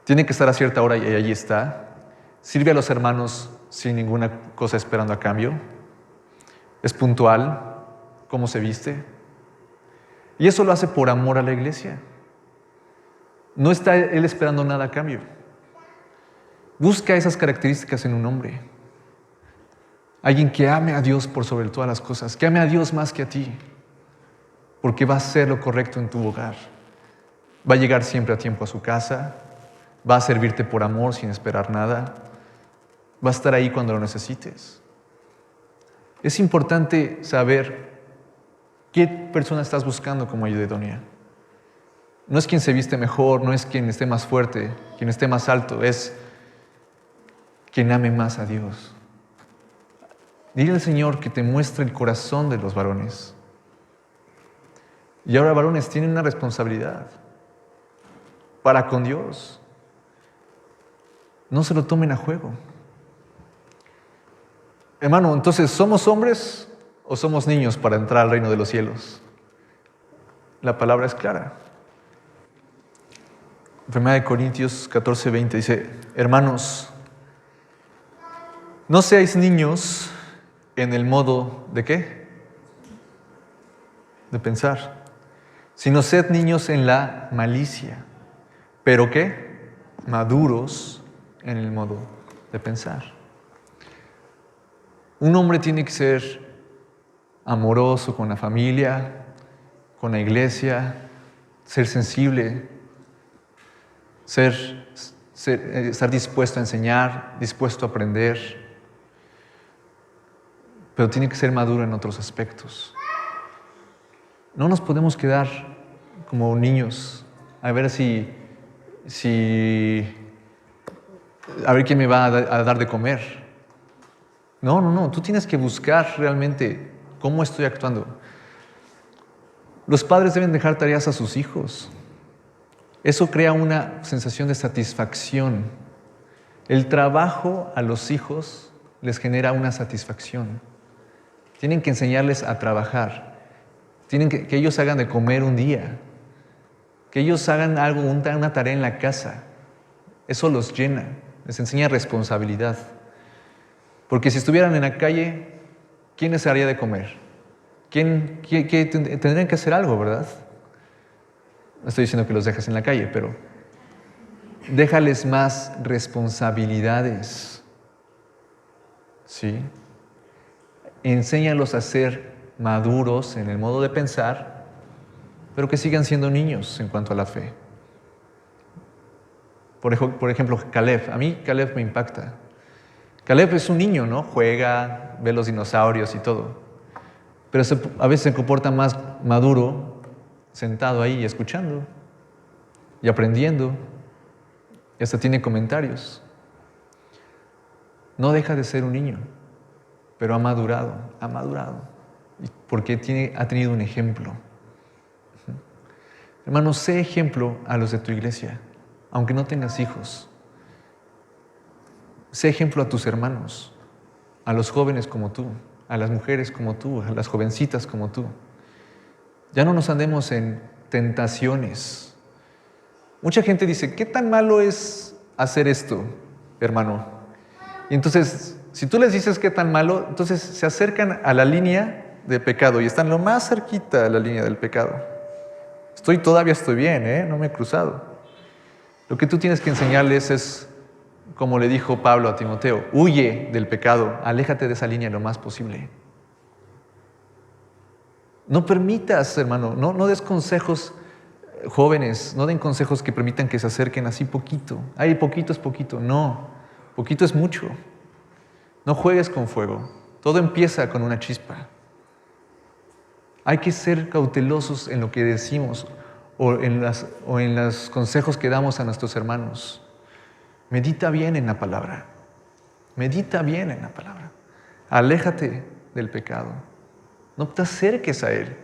tiene que estar a cierta hora y allí está. Sirve a los hermanos sin ninguna cosa esperando a cambio. Es puntual, cómo se viste. Y eso lo hace por amor a la iglesia. No está él esperando nada a cambio. Busca esas características en un hombre. Alguien que ame a Dios por sobre todas las cosas, que ame a Dios más que a ti, porque va a hacer lo correcto en tu hogar. Va a llegar siempre a tiempo a su casa, va a servirte por amor sin esperar nada, va a estar ahí cuando lo necesites. Es importante saber qué persona estás buscando como ayuda idónea. No es quien se viste mejor, no es quien esté más fuerte, quien esté más alto, es quien ame más a Dios. Dile al Señor que te muestre el corazón de los varones. Y ahora, varones, tienen una responsabilidad para con Dios. No se lo tomen a juego. Hermano, entonces, ¿somos hombres o somos niños para entrar al reino de los cielos? La palabra es clara. 1 Corintios 14:20 dice, hermanos, no seáis niños en el modo ¿de qué? De pensar, sino sed niños en la malicia, pero ¿qué? Maduros en el modo de pensar. Un hombre tiene que ser amoroso con la familia, con la iglesia, ser sensible, estar dispuesto a enseñar, dispuesto a aprender, pero tiene que ser maduro en otros aspectos. No nos podemos quedar como niños a ver a ver quién me va a dar de comer. No, tú tienes que buscar realmente cómo estoy actuando. Los padres deben dejar tareas a sus hijos. Eso crea una sensación de satisfacción. El trabajo a los hijos les genera una satisfacción. Tienen que enseñarles a trabajar. Tienen que ellos hagan de comer un día. Que ellos hagan algo, una tarea en la casa. Eso los llena, les enseña responsabilidad. Porque si estuvieran en la calle, ¿quién les haría de comer? Tendrían que hacer algo, ¿verdad? No estoy diciendo que los dejes en la calle, pero déjales más responsabilidades. ¿Sí? Enséñalos a ser maduros en el modo de pensar, pero que sigan siendo niños en cuanto a la fe. Por ejemplo, Caleb. A mí Caleb me impacta. Caleb es un niño, ¿no? Juega, ve los dinosaurios y todo. Pero a veces se comporta más maduro sentado ahí escuchando y aprendiendo. Y hasta tiene comentarios. No deja de ser un niño, pero ha madurado. Porque ha tenido un ejemplo. Hermano, sé ejemplo a los de tu iglesia, aunque no tengas hijos. Sé ejemplo a tus hermanos, a los jóvenes como tú, a las mujeres como tú, a las jovencitas como tú. Ya no nos andemos en tentaciones. Mucha gente dice, ¿qué tan malo es hacer esto, hermano? Y entonces, si tú les dices qué tan malo, entonces se acercan a la línea de pecado y están lo más cerquita a la línea del pecado. Todavía estoy bien, no me he cruzado. Lo que tú tienes que enseñarles es, como le dijo Pablo a Timoteo, huye del pecado, aléjate de esa línea lo más posible. No permitas, hermano, no des consejos jóvenes, no den consejos que permitan que se acerquen así poquito. Ay, poquito es poquito. No, poquito es mucho. No juegues con fuego. Todo empieza con una chispa. Hay que ser cautelosos en lo que decimos o en los consejos que damos a nuestros hermanos. Medita bien en la palabra. Medita bien en la palabra. Aléjate del pecado. No te acerques a él.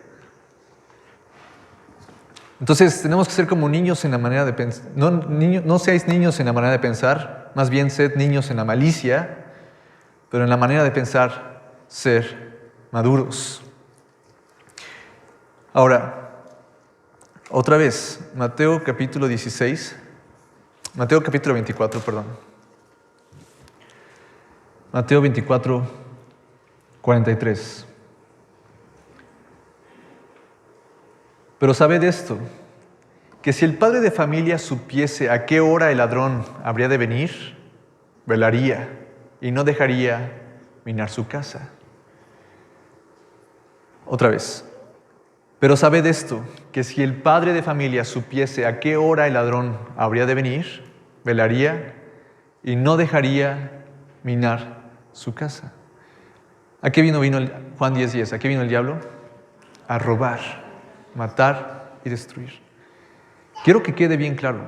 Entonces tenemos que ser como niños en la manera de pensar. No seáis niños en la manera de pensar, más bien sed niños en la malicia, pero en la manera de pensar, ser maduros. Ahora, otra vez, Mateo capítulo 24, perdón. Mateo 24, 43. Pero sabed esto, que si el padre de familia supiese a qué hora el ladrón habría de venir, velaría y no dejaría minar su casa. Otra vez. Pero sabed esto, que si el padre de familia supiese a qué hora el ladrón habría de venir, velaría y no dejaría minar su casa. ¿A qué vino Juan 10:10? ¿A qué vino el diablo? A robar, matar y destruir. Quiero que quede bien claro.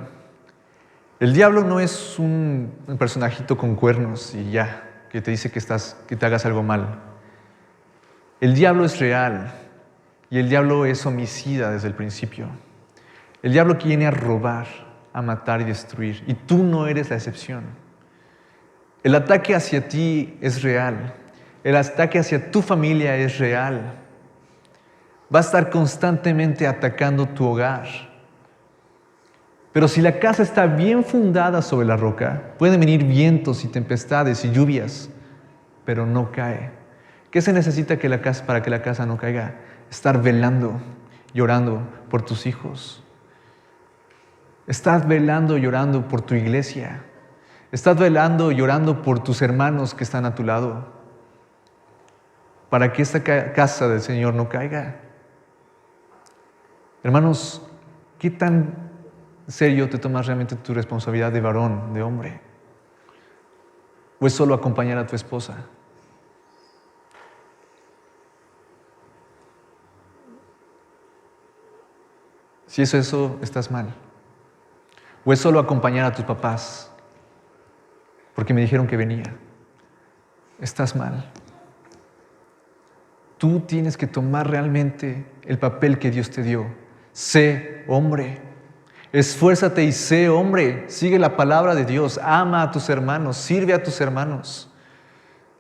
El diablo no es un personajito con cuernos y ya, que te dice que te hagas algo mal. El diablo es real. Y el diablo es homicida desde el principio. El diablo viene a robar, a matar y destruir. Y tú no eres la excepción. El ataque hacia ti es real. El ataque hacia tu familia es real. Va a estar constantemente atacando tu hogar. Pero si la casa está bien fundada sobre la roca, pueden venir vientos y tempestades y lluvias, pero no cae. ¿Qué se necesita para que la casa no caiga? Estar velando, llorando por tus hijos. Estás velando, llorando por tu iglesia. Estás velando, llorando por tus hermanos que están a tu lado. Para que esta casa del Señor no caiga. Hermanos, ¿qué tan serio te tomas realmente tu responsabilidad de varón, de hombre? ¿O es solo acompañar a tu esposa? Si es eso, estás mal. ¿O es solo acompañar a tus papás? Porque me dijeron que venía. Estás mal. Tú tienes que tomar realmente el papel que Dios te dio. Sé hombre. Esfuérzate y sé hombre. Sigue la palabra de Dios. Ama a tus hermanos. Sirve a tus hermanos.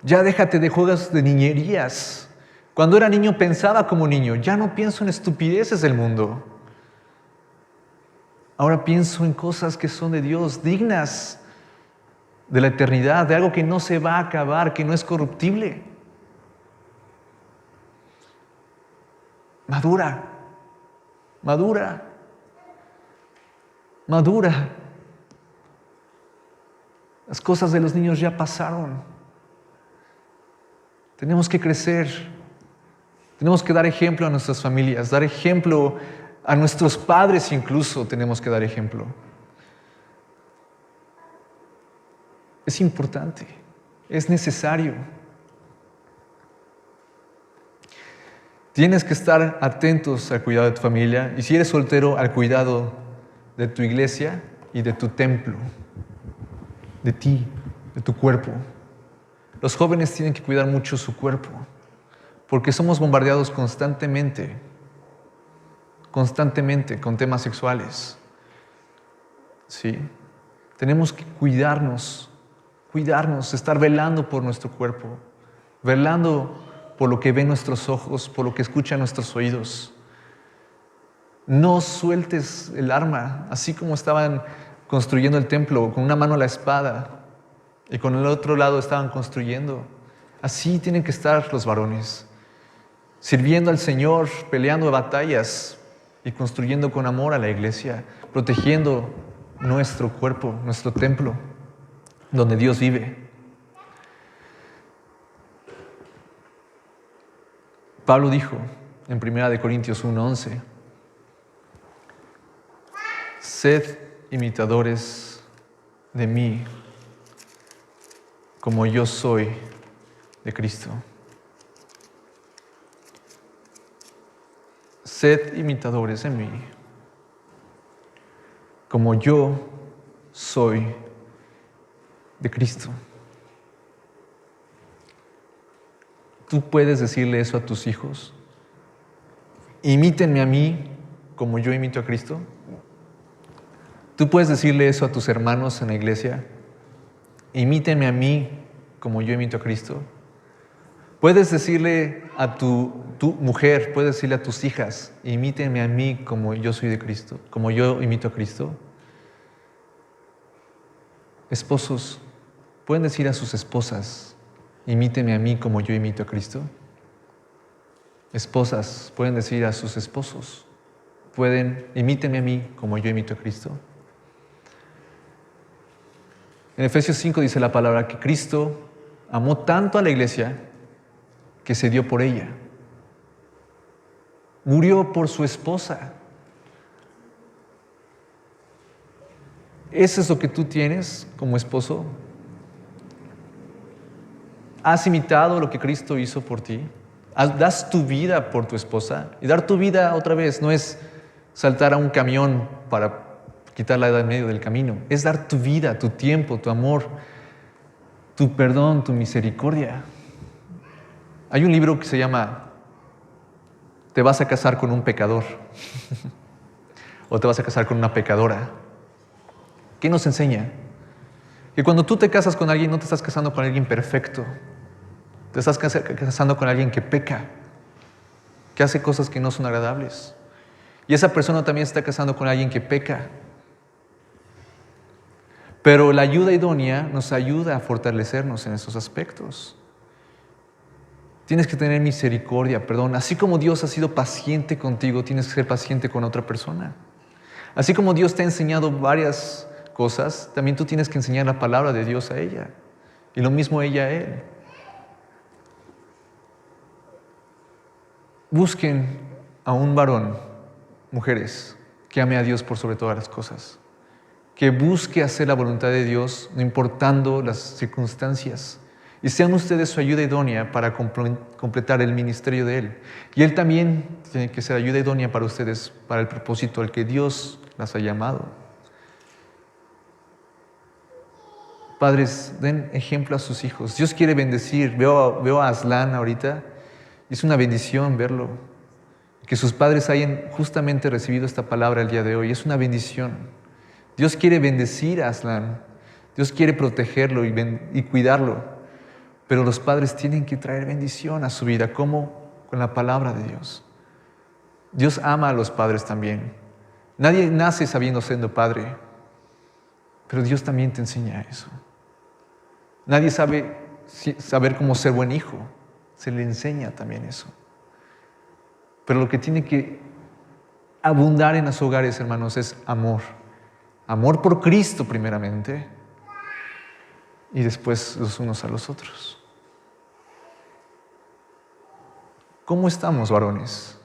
Ya déjate de juegos de niñerías. Cuando era niño pensaba como niño. Ya no pienso en estupideces del mundo. Ahora pienso en cosas que son de Dios, dignas de la eternidad, de algo que no se va a acabar, que no es corruptible. Madura, madura, madura. Las cosas de los niños ya pasaron. Tenemos que crecer. Tenemos que dar ejemplo a nuestras familias, dar ejemplo a nuestros padres incluso tenemos que dar ejemplo. Es importante, es necesario. Tienes que estar atentos al cuidado de tu familia y si eres soltero, al cuidado de tu iglesia y de tu templo, de ti, de tu cuerpo. Los jóvenes tienen que cuidar mucho su cuerpo porque somos bombardeados constantemente con temas sexuales. ¿Sí? Tenemos que cuidarnos, estar velando por nuestro cuerpo, velando por lo que ven nuestros ojos, por lo que escuchan nuestros oídos. No sueltes el arma, así como estaban construyendo el templo, con una mano la espada y con el otro lado estaban construyendo. Así tienen que estar los varones, sirviendo al Señor, peleando batallas y construyendo con amor a la iglesia, protegiendo nuestro cuerpo, nuestro templo, donde Dios vive. Pablo dijo en 1 Corintios 1:11, sed imitadores de mí, como yo soy de Cristo. Sed imitadores de mí, como yo soy de Cristo. Tú puedes decirle eso a tus hijos. Imítenme a mí como yo imito a Cristo. Tú puedes decirle eso a tus hermanos en la iglesia. Imítenme a mí como yo imito a Cristo. Puedes decirle a tu mujer, puedes decirle a tus hijas, imítenme a mí como yo soy de Cristo, como yo imito a Cristo. Esposos, pueden decir a sus esposas, imítenme a mí como yo imito a Cristo. Esposas, pueden decir a sus esposos, imítenme a mí como yo imito a Cristo. En Efesios 5 dice la palabra que Cristo amó tanto a la iglesia que se dio por ella. Murió por su esposa. ¿Eso es lo que tú tienes como esposo? ¿Has imitado lo que Cristo hizo por ti? ¿Das tu vida por tu esposa? Y dar tu vida otra vez no es saltar a un camión para quitarla de en medio del camino. Es dar tu vida, tu tiempo, tu amor, tu perdón, tu misericordia. Hay un libro que se llama ¿Te vas a casar con un pecador? ¿O te vas a casar con una pecadora? ¿Qué nos enseña? Que cuando tú te casas con alguien, no te estás casando con alguien perfecto. Te estás casando con alguien que peca, que hace cosas que no son agradables. Y esa persona también se está casando con alguien que peca. Pero la ayuda idónea nos ayuda a fortalecernos en esos aspectos. Tienes que tener misericordia, perdón. Así como Dios ha sido paciente contigo, tienes que ser paciente con otra persona. Así como Dios te ha enseñado varias cosas, también tú tienes que enseñar la palabra de Dios a ella. Y lo mismo ella a él. Busquen a un varón, mujeres, que ame a Dios por sobre todas las cosas. Que busque hacer la voluntad de Dios, no importando las circunstancias. Y sean ustedes su ayuda idónea para completar el ministerio de Él. Y Él también tiene que ser ayuda idónea para ustedes, para el propósito al que Dios las ha llamado. Padres, den ejemplo a sus hijos. Dios quiere bendecir. Veo a Aslan ahorita. Y es una bendición verlo. Que sus padres hayan justamente recibido esta palabra el día de hoy. Es una bendición. Dios quiere bendecir a Aslan. Dios quiere protegerlo y cuidarlo. Pero los padres tienen que traer bendición a su vida. ¿Cómo? Con la palabra de Dios. Dios ama a los padres también. Nadie nace sabiendo siendo padre. Pero Dios también te enseña eso. Nadie sabe saber cómo ser buen hijo. Se le enseña también eso. Pero lo que tiene que abundar en los hogares, hermanos, es amor. Amor por Cristo primeramente. y después los unos a los otros. ¿Cómo estamos, varones?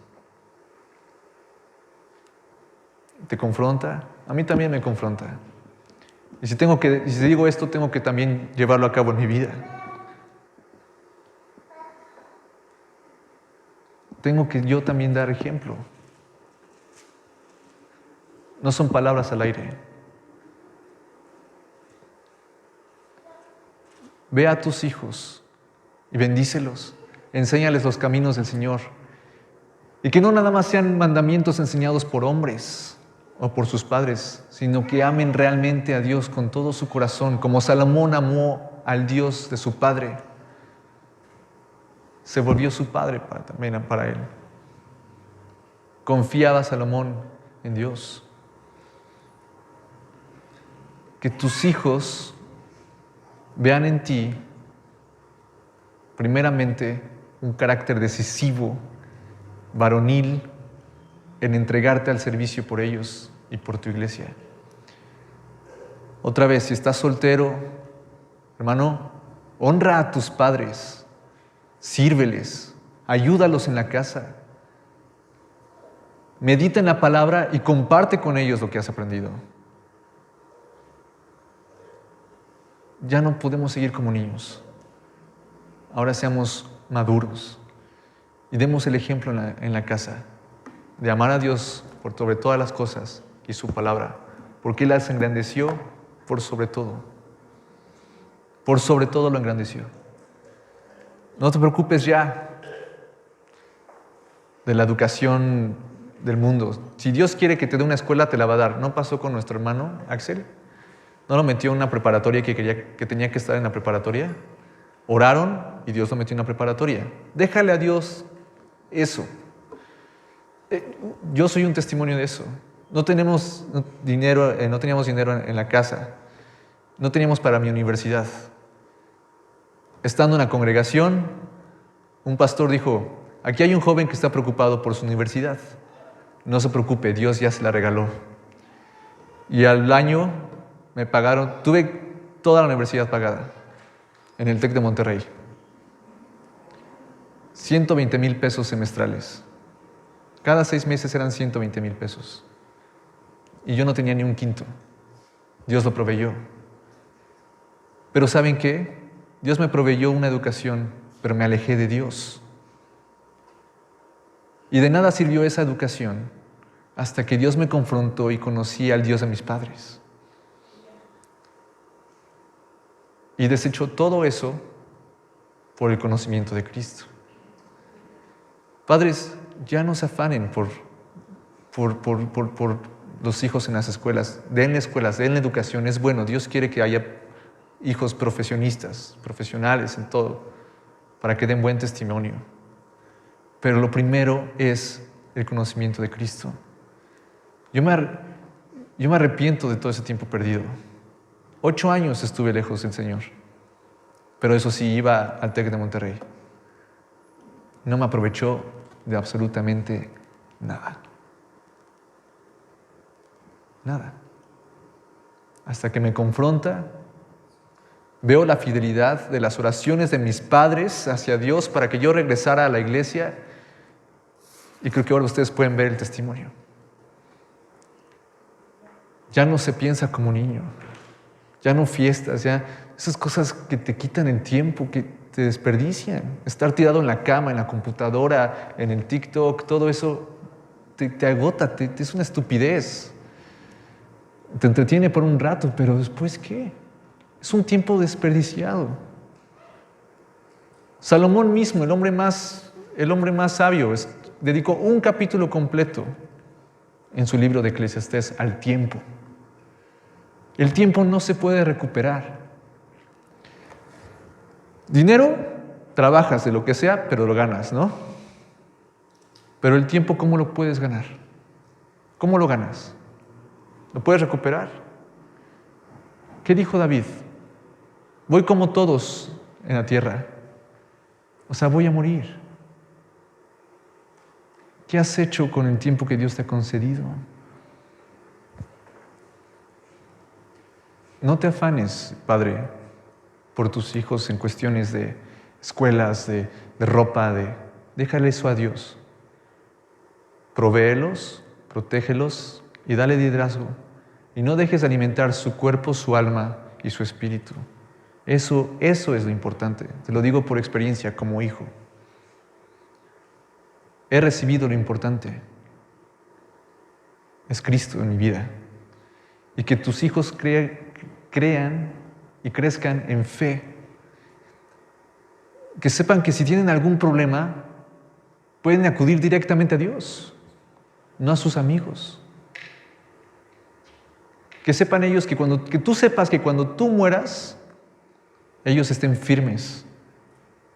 ¿Te confronta? A mí también me confronta. Y si digo esto, tengo que también llevarlo a cabo en mi vida. Tengo que yo también dar ejemplo. No son palabras al aire. Ve a tus hijos y bendícelos. Enséñales los caminos del Señor. Y que no nada más sean mandamientos enseñados por hombres o por sus padres, sino que amen realmente a Dios con todo su corazón, como Salomón amó al Dios de su padre. Se volvió su padre también para él. Confiaba Salomón en Dios. Que tus hijos vean en ti, primeramente, un carácter decisivo, varonil, en entregarte al servicio por ellos y por tu iglesia. Otra vez, si estás soltero, hermano, honra a tus padres, sírveles, ayúdalos en la casa, medita en la palabra y comparte con ellos lo que has aprendido. Ya no podemos seguir como niños. Ahora seamos maduros y demos el ejemplo en la casa de amar a Dios por sobre todas las cosas y su palabra, porque Él las engrandeció por sobre todo. Por sobre todo lo engrandeció. No te preocupes ya de la educación del mundo. Si Dios quiere que te dé una escuela, te la va a dar. ¿No pasó con nuestro hermano Axel? ¿No lo metió en una preparatoria que tenía que estar en la preparatoria? Oraron y Dios lo metió en una preparatoria. Déjale a Dios eso. Yo soy un testimonio de eso. No teníamos dinero en la casa. No teníamos para mi universidad. Estando en la congregación, un pastor dijo, aquí hay un joven que está preocupado por su universidad. No se preocupe, Dios ya se la regaló. Y al año me pagaron, tuve toda la universidad pagada en el TEC de Monterrey. 120,000 pesos semestrales. Cada 6 meses eran 120,000 pesos. Y yo no tenía ni un quinto. Dios lo proveyó. Pero ¿saben qué? Dios me proveyó una educación, pero me alejé de Dios. Y de nada sirvió esa educación hasta que Dios me confrontó y conocí al Dios de mis padres. Y desechó todo eso por el conocimiento de Cristo. Padres, ya no se afanen por los hijos en las escuelas. Denle escuelas, denle educación. Es bueno, Dios quiere que haya hijos profesionistas, profesionales en todo, para que den buen testimonio. Pero lo primero es el conocimiento de Cristo. Yo me arrepiento de todo ese tiempo perdido. 8 años estuve lejos del Señor, pero eso sí, iba al TEC de Monterrey. No me aprovechó de absolutamente nada. Nada. Hasta que me confronta, veo la fidelidad de las oraciones de mis padres hacia Dios para que yo regresara a la iglesia, y creo que ahora ustedes pueden ver el testimonio. Ya no se piensa como niño, ya no fiestas, ya esas cosas que te quitan el tiempo, que te desperdician. Estar tirado en la cama, en la computadora, en el TikTok, todo eso te agota, es una estupidez. Te entretiene por un rato, pero después ¿qué? Es un tiempo desperdiciado. Salomón mismo, el hombre más sabio, dedicó un capítulo completo en su libro de Eclesiastés al tiempo. El tiempo no se puede recuperar. Dinero, trabajas de lo que sea, pero lo ganas, ¿no? Pero el tiempo, ¿cómo lo puedes ganar? ¿Cómo lo ganas? ¿Lo puedes recuperar? ¿Qué dijo David? Voy como todos en la tierra. O sea, voy a morir. ¿Qué has hecho con el tiempo que Dios te ha concedido? No te afanes, Padre. por tus hijos en cuestiones de escuelas, de ropa, déjale eso a Dios. Provéelos, protégelos y dale liderazgo. Y no dejes de alimentar su cuerpo, su alma y su espíritu. Eso es lo importante. Te lo digo por experiencia como hijo. He recibido lo importante. Es Cristo en mi vida. Y que tus hijos crean y crezcan en fe. Que sepan que si tienen algún problema, pueden acudir directamente a Dios, no a sus amigos. Que sepan ellos que tú sepas que cuando tú mueras, ellos estén firmes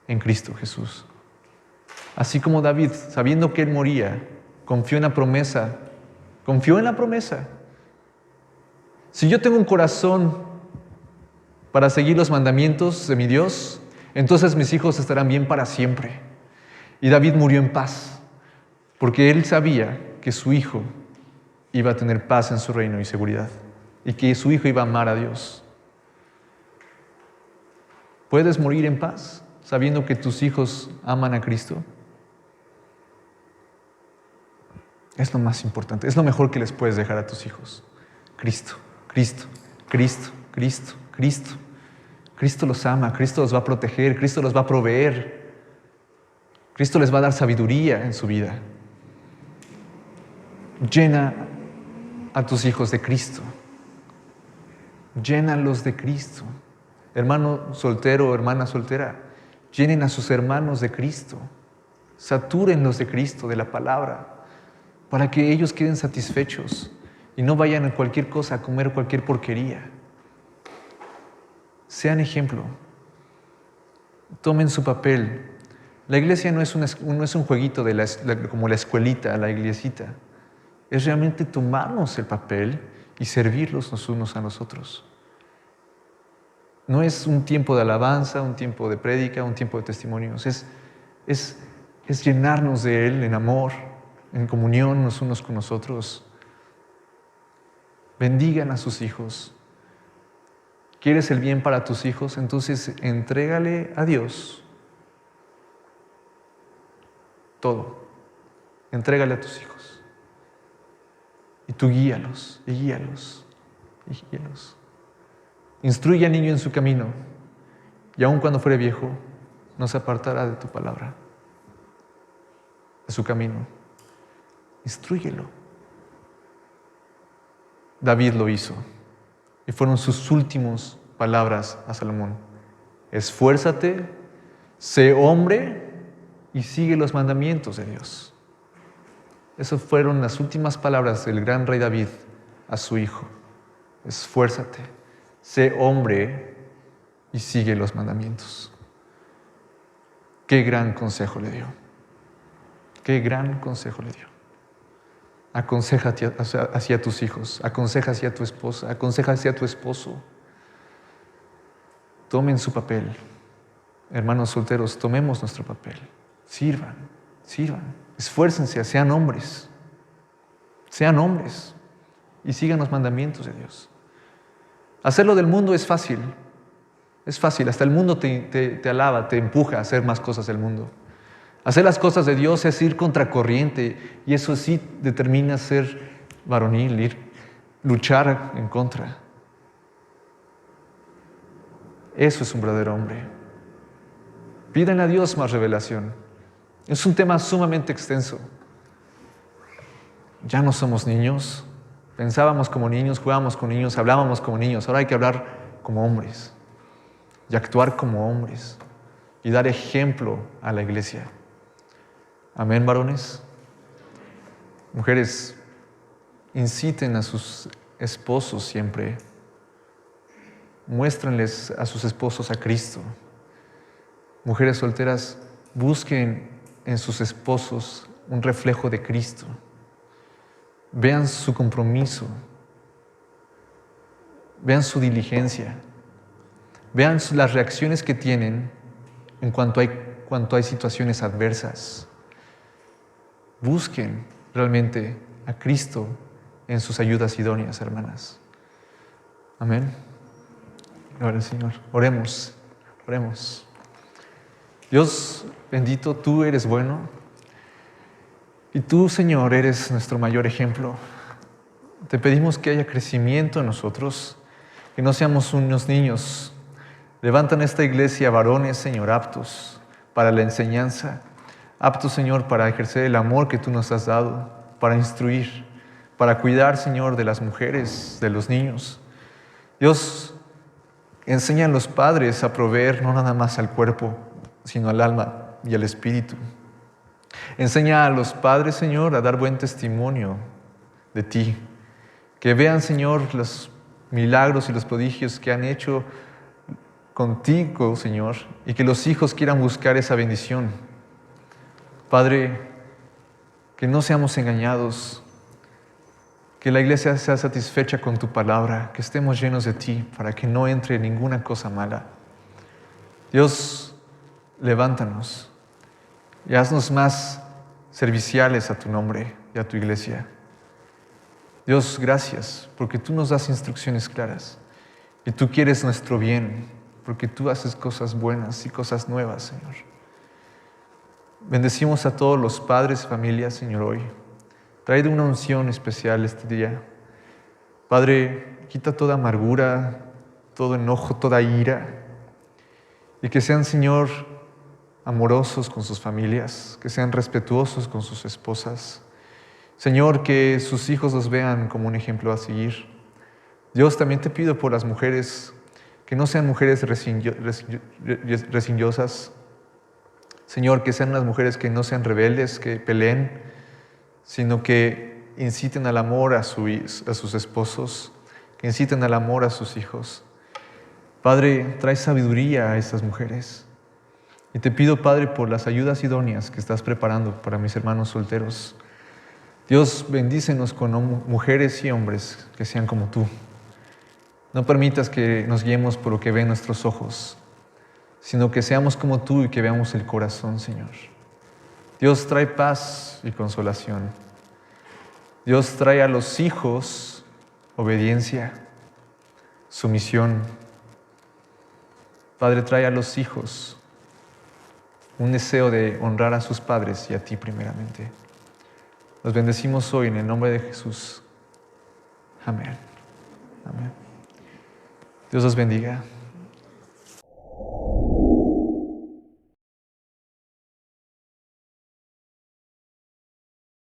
en Cristo Jesús. Así como David, sabiendo que él moría, confió en la promesa. Si yo tengo un corazón para seguir los mandamientos de mi Dios, entonces mis hijos estarán bien para siempre. Y David murió en paz, porque él sabía que su hijo iba a tener paz en su reino y seguridad, y que su hijo iba a amar a Dios. ¿Puedes morir en paz sabiendo que tus hijos aman a Cristo? Es lo más importante, es lo mejor que les puedes dejar a tus hijos. Cristo, Cristo, Cristo, Cristo, Cristo. Cristo los ama, Cristo los va a proteger, Cristo los va a proveer. Cristo les va a dar sabiduría en su vida. Llena a tus hijos de Cristo. Llénalos de Cristo. Hermano soltero, hermana soltera, llenen a sus hermanos de Cristo. Satúrenlos de Cristo, de la palabra, para que ellos queden satisfechos y no vayan a cualquier cosa a comer cualquier porquería. Sean ejemplo. Tomen su papel. La iglesia no es un jueguito como la escuelita, la iglesita. Es realmente tomarnos el papel y servirlos los unos a los otros. No es un tiempo de alabanza, un tiempo de prédica, un tiempo de testimonios. Es llenarnos de Él en amor, en comunión los unos con los otros. Bendigan a sus hijos. ¿Quieres el bien para tus hijos? Entonces entrégale a Dios todo. Entrégale a tus hijos. Y tú guíalos, y guíalos, y guíalos. Instruye al niño en su camino, y aun cuando fuere viejo, no se apartará de tu palabra, de su camino. Instrúyelo. David lo hizo. Y fueron sus últimas palabras a Salomón. Esfuérzate, sé hombre y sigue los mandamientos de Dios. Esas fueron las últimas palabras del gran rey David a su hijo. Esfuérzate, sé hombre y sigue los mandamientos. Qué gran consejo le dio. Qué gran consejo le dio. Aconseja hacia tus hijos, aconseja hacia tu esposa, aconseja hacia tu esposo. Tomen su papel. Hermanos solteros, tomemos nuestro papel. Sirvan. Esfuércense, sean hombres. Sean hombres y sigan los mandamientos de Dios. Hacerlo del mundo es fácil. Es fácil, hasta el mundo te alaba, te empuja a hacer más cosas del mundo. Hacer las cosas de Dios es ir contracorriente, y eso sí determina ser varonil, luchar en contra. Eso es un verdadero hombre. Pídanle a Dios más revelación. Es un tema sumamente extenso. Ya no somos niños. Pensábamos como niños, jugábamos como niños, hablábamos como niños. Ahora hay que hablar como hombres y actuar como hombres y dar ejemplo a la iglesia. Amén, varones. Mujeres, inciten a sus esposos siempre. Muéstrenles a sus esposos a Cristo. Mujeres solteras, busquen en sus esposos un reflejo de Cristo. Vean su compromiso. Vean su diligencia. Vean las reacciones que tienen en cuanto hay situaciones adversas. Busquen realmente a Cristo en sus ayudas idóneas, hermanas. Amén. Gloria al Señor. Oremos. Oremos. Dios bendito, tú eres bueno y tú, Señor, eres nuestro mayor ejemplo. Te pedimos que haya crecimiento en nosotros, que no seamos unos niños. Levanta en esta iglesia varones, Señor, aptos para la enseñanza, aptos, Señor, para ejercer el amor que tú nos has dado, para instruir, para cuidar, Señor, de las mujeres, de los niños. Dios, enseña a los padres a proveer no nada más al cuerpo, sino al alma y al espíritu. Enseña a los padres, Señor, a dar buen testimonio de ti. Que vean, Señor, los milagros y los prodigios que han hecho contigo, Señor, y que los hijos quieran buscar esa bendición. Padre, que no seamos engañados, que la iglesia sea satisfecha con tu palabra, que estemos llenos de ti para que no entre ninguna cosa mala. Dios, levántanos y haznos más serviciales a tu nombre y a tu iglesia. Dios, gracias, porque tú nos das instrucciones claras y tú quieres nuestro bien, porque tú haces cosas buenas y cosas nuevas, Señor. Bendecimos a todos los padres y familias, Señor, hoy. Trae una unción especial este día. Padre, quita toda amargura, todo enojo, toda ira, y que sean, Señor, amorosos con sus familias, que sean respetuosos con sus esposas. Señor, que sus hijos los vean como un ejemplo a seguir. Dios, también te pido por las mujeres, que no sean mujeres resignosas. Señor, que sean las mujeres que no sean rebeldes, que peleen, sino que inciten al amor a sus esposos, que inciten al amor a sus hijos. Padre, trae sabiduría a estas mujeres. Y te pido, Padre, por las ayudas idóneas que estás preparando para mis hermanos solteros. Dios, bendícenos con mujeres y hombres que sean como tú. No permitas que nos guiemos por lo que ven nuestros ojos, sino que seamos como tú y que veamos el corazón, Señor. Dios, trae paz y consolación. Dios, trae a los hijos obediencia, sumisión. Padre, trae a los hijos un deseo de honrar a sus padres y a ti primeramente. Los bendecimos hoy en el nombre de Jesús. Amén. Amén. Dios los bendiga.